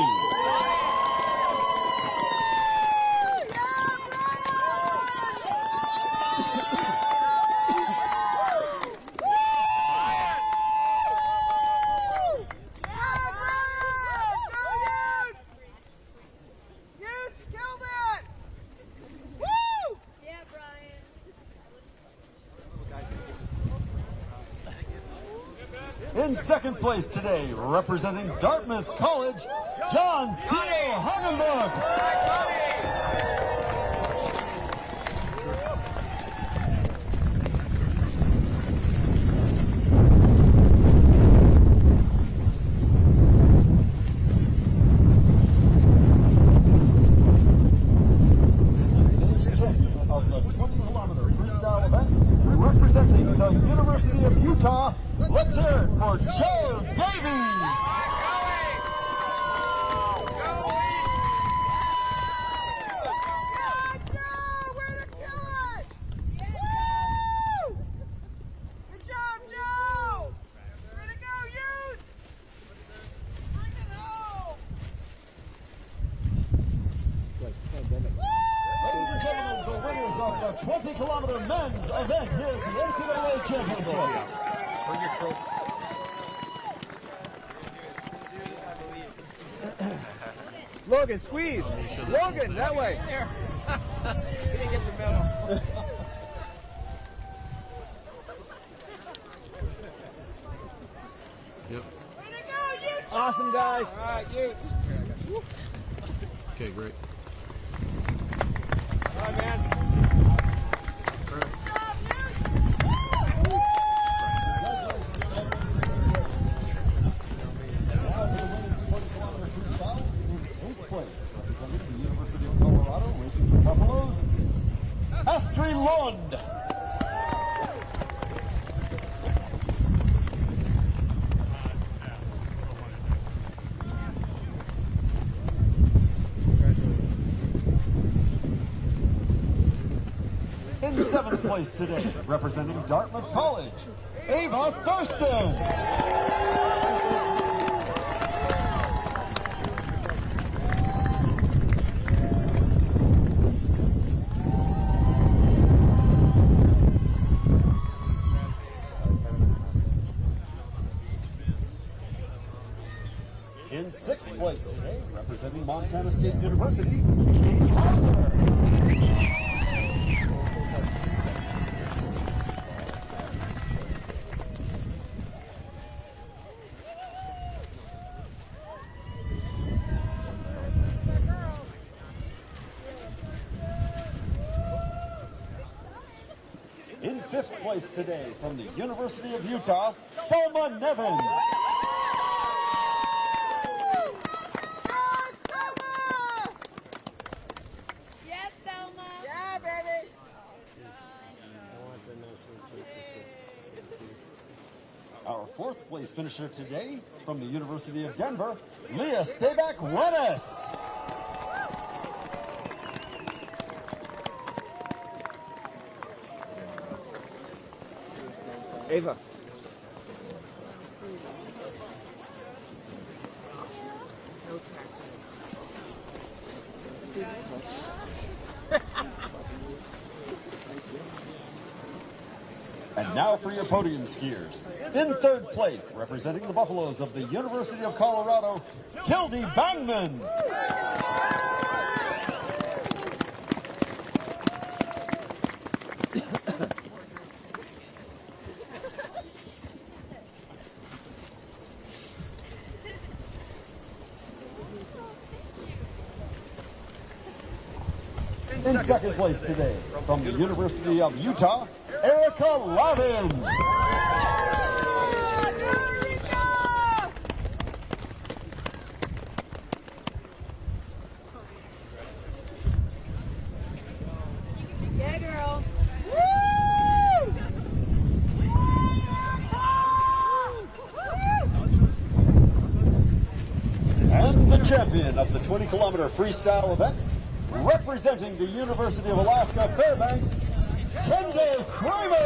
In 2nd place today, representing Dartmouth College, John Steele Haggenbuch. Of the 20-kilometer freestyle event, representing the University of Utah, let's hear it for Joe Davies. Ladies and gentlemen, the winners of the 20-kilometer men's event here at the NCAA Championships. Bring your trophy. Logan, squeeze. Logan, that way. He didn't get the medal. Yep. Awesome, guys. All right, Utes. Okay, great. All right, man. Representing the University of Colorado, racing for Buffaloes, Astrid Lund. In 7th place today, representing Dartmouth College, Ava Thurston. In 6th place today, representing Montana State University, Katie Hauser. In 5th place today, from the University of Utah, Selma Nevin. Yes, Selma. Yeah, baby. Our 4th place finisher today, from the University of Denver, Leah Staback-Wennis. Ava. And now for your podium skiers. In 3rd place, representing the Buffaloes of the University of Colorado, Tildy Bangman. In 2nd place today, from the University of Utah, Erica Robbins. Yeah, girl. And the champion of the 20-kilometer freestyle event, representing the University of Alaska Fairbanks, Kendall Kramer.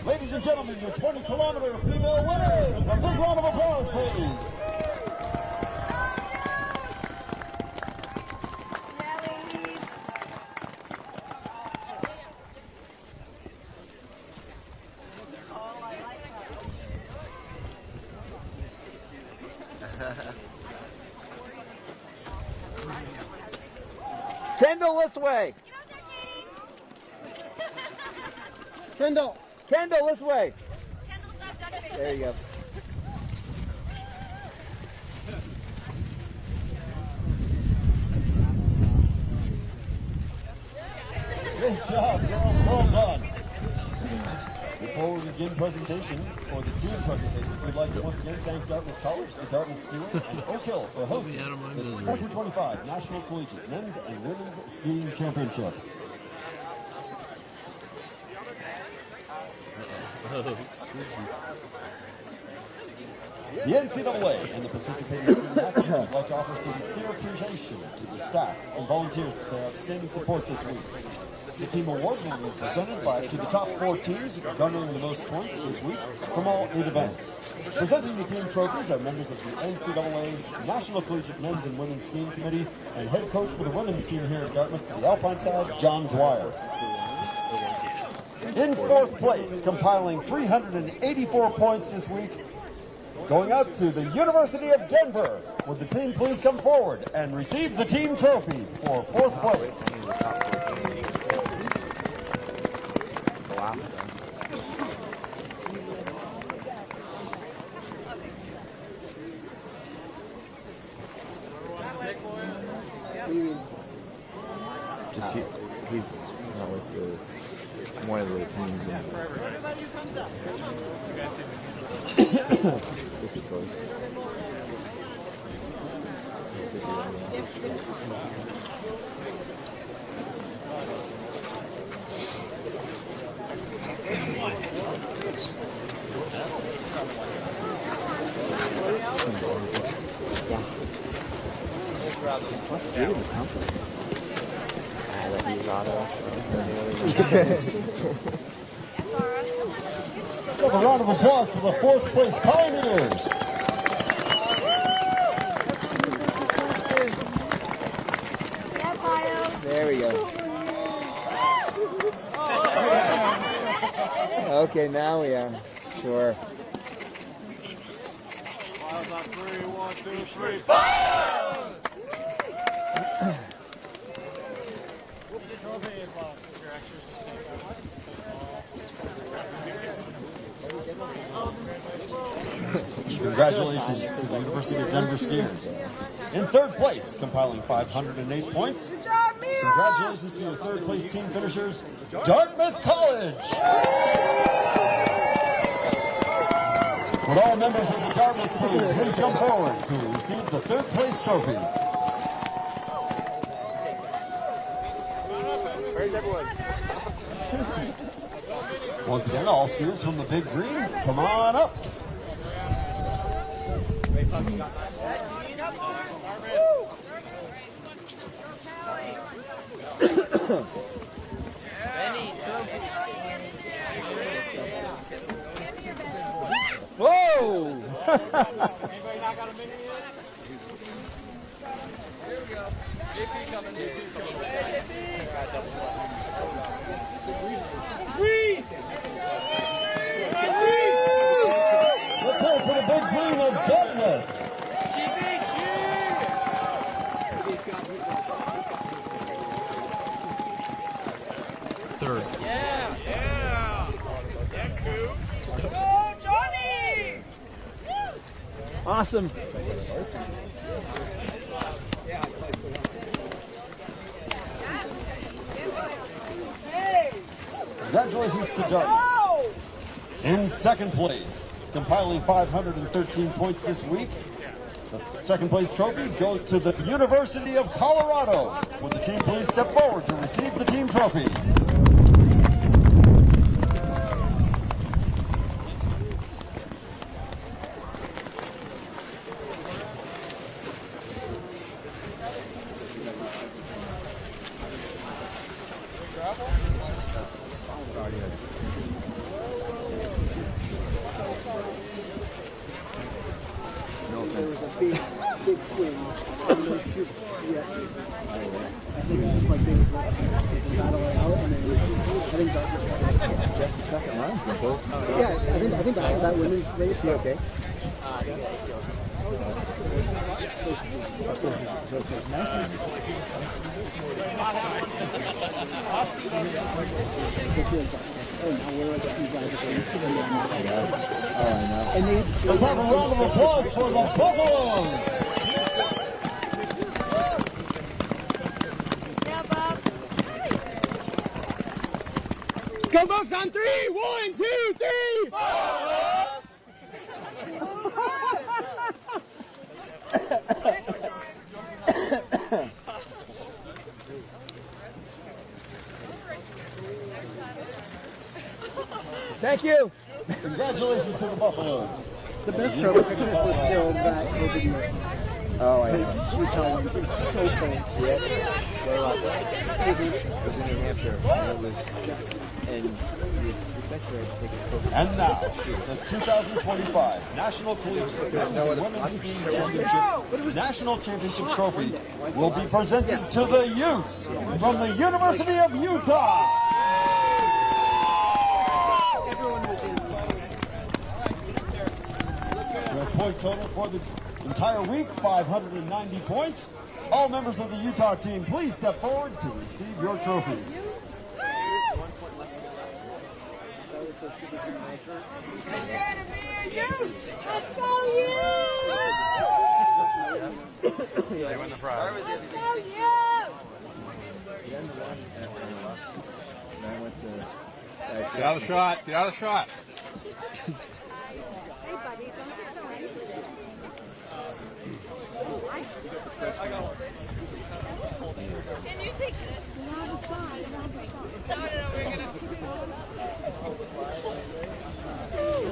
Ladies and gentlemen, your 20-kilometer female winners. A big round of applause, please. Kendall, this way. Kendall. Kendall, this way. There you go. Great job, girls. Well done. Before we begin presentation, or the team presentations, we'd like to once again thank Dartmouth College, the Dartmouth Skiway, and Oak Hill for hosting the 2025 National Collegiate Men's and Women's Skiing Championships. The NCAA and the participating student athletes would like to offer sincere appreciation to the staff and volunteers for their outstanding support this week. The team awards will be presented to the top 4 teams garnering the most points this week from all 8 events. Presenting the team trophies are members of the NCAA National Collegiate Men's and Women's Skiing Committee and head coach for the women's team here at Dartmouth for the Alpine side, John Dwyer. In 4th place, compiling 384 points this week, going out to the University of Denver. Would the team please come forward and receive the team trophy for 4th place? Just he's not like one of the teams. This is close. A round of applause for the 4th place Pioneers. There we go. Okay, now we are. Sure. Miles on 3, 1, 2, 3. Congratulations to the University of Denver skiers. In 3rd place, compiling 508 points. Congratulations to your 3rd place team finishers, Dartmouth College. Would all members of the Dartmouth team please come forward to receive the 3rd place trophy? Once again, all skiers from the Big Green, come on up. Whoa! Anybody not got a minute yet? Here we go. JP coming. Let's hope for the Big Green of Dartmouth. Third. Yeah. Yeah, cool. Go, Johnny! Awesome. Congratulations to Dartmouth. In 2nd place, compiling 513 points this week. The 2nd place trophy goes to the University of Colorado. Would the team please step forward to receive the team trophy? There was a big swing on those two. Yeah. I think it was like they were battling out, and then I think I think that women's race. You okay? Let's have a round of applause for the Buffaloes. Go Bucks on 3! 1, 2, 3! Thank you. Congratulations to the Buffaloes. The best trophy pictures was still that Open Oh, I know. Utah one. It was so cool. Yeah. It was in New Hampshire. And now, the 2025 National Collegiate Men's and Women's Skiing Championship National Championship Trophy will be presented to the Utes from the University of Utah. Everyone was in. Their point total for the entire week, 590 points. All members of the Utah team, please step forward to receive your trophies. Let's go, you! They win the prize. Let's go, you! Get out of the shot. Get out of the shot. Hey, buddy, don't get going. Can you take this? No, we're gonna.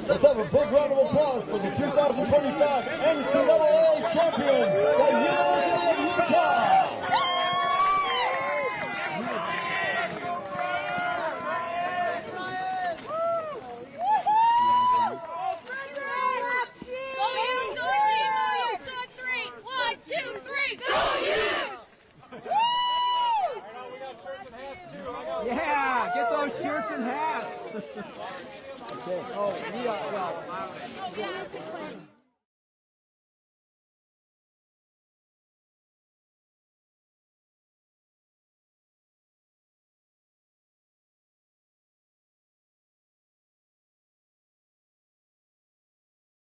Let's have a big round of applause for the 2025 NCAA champions, the University of Utah. Yeah, get those shirts and hats. Okay. Oh, we are.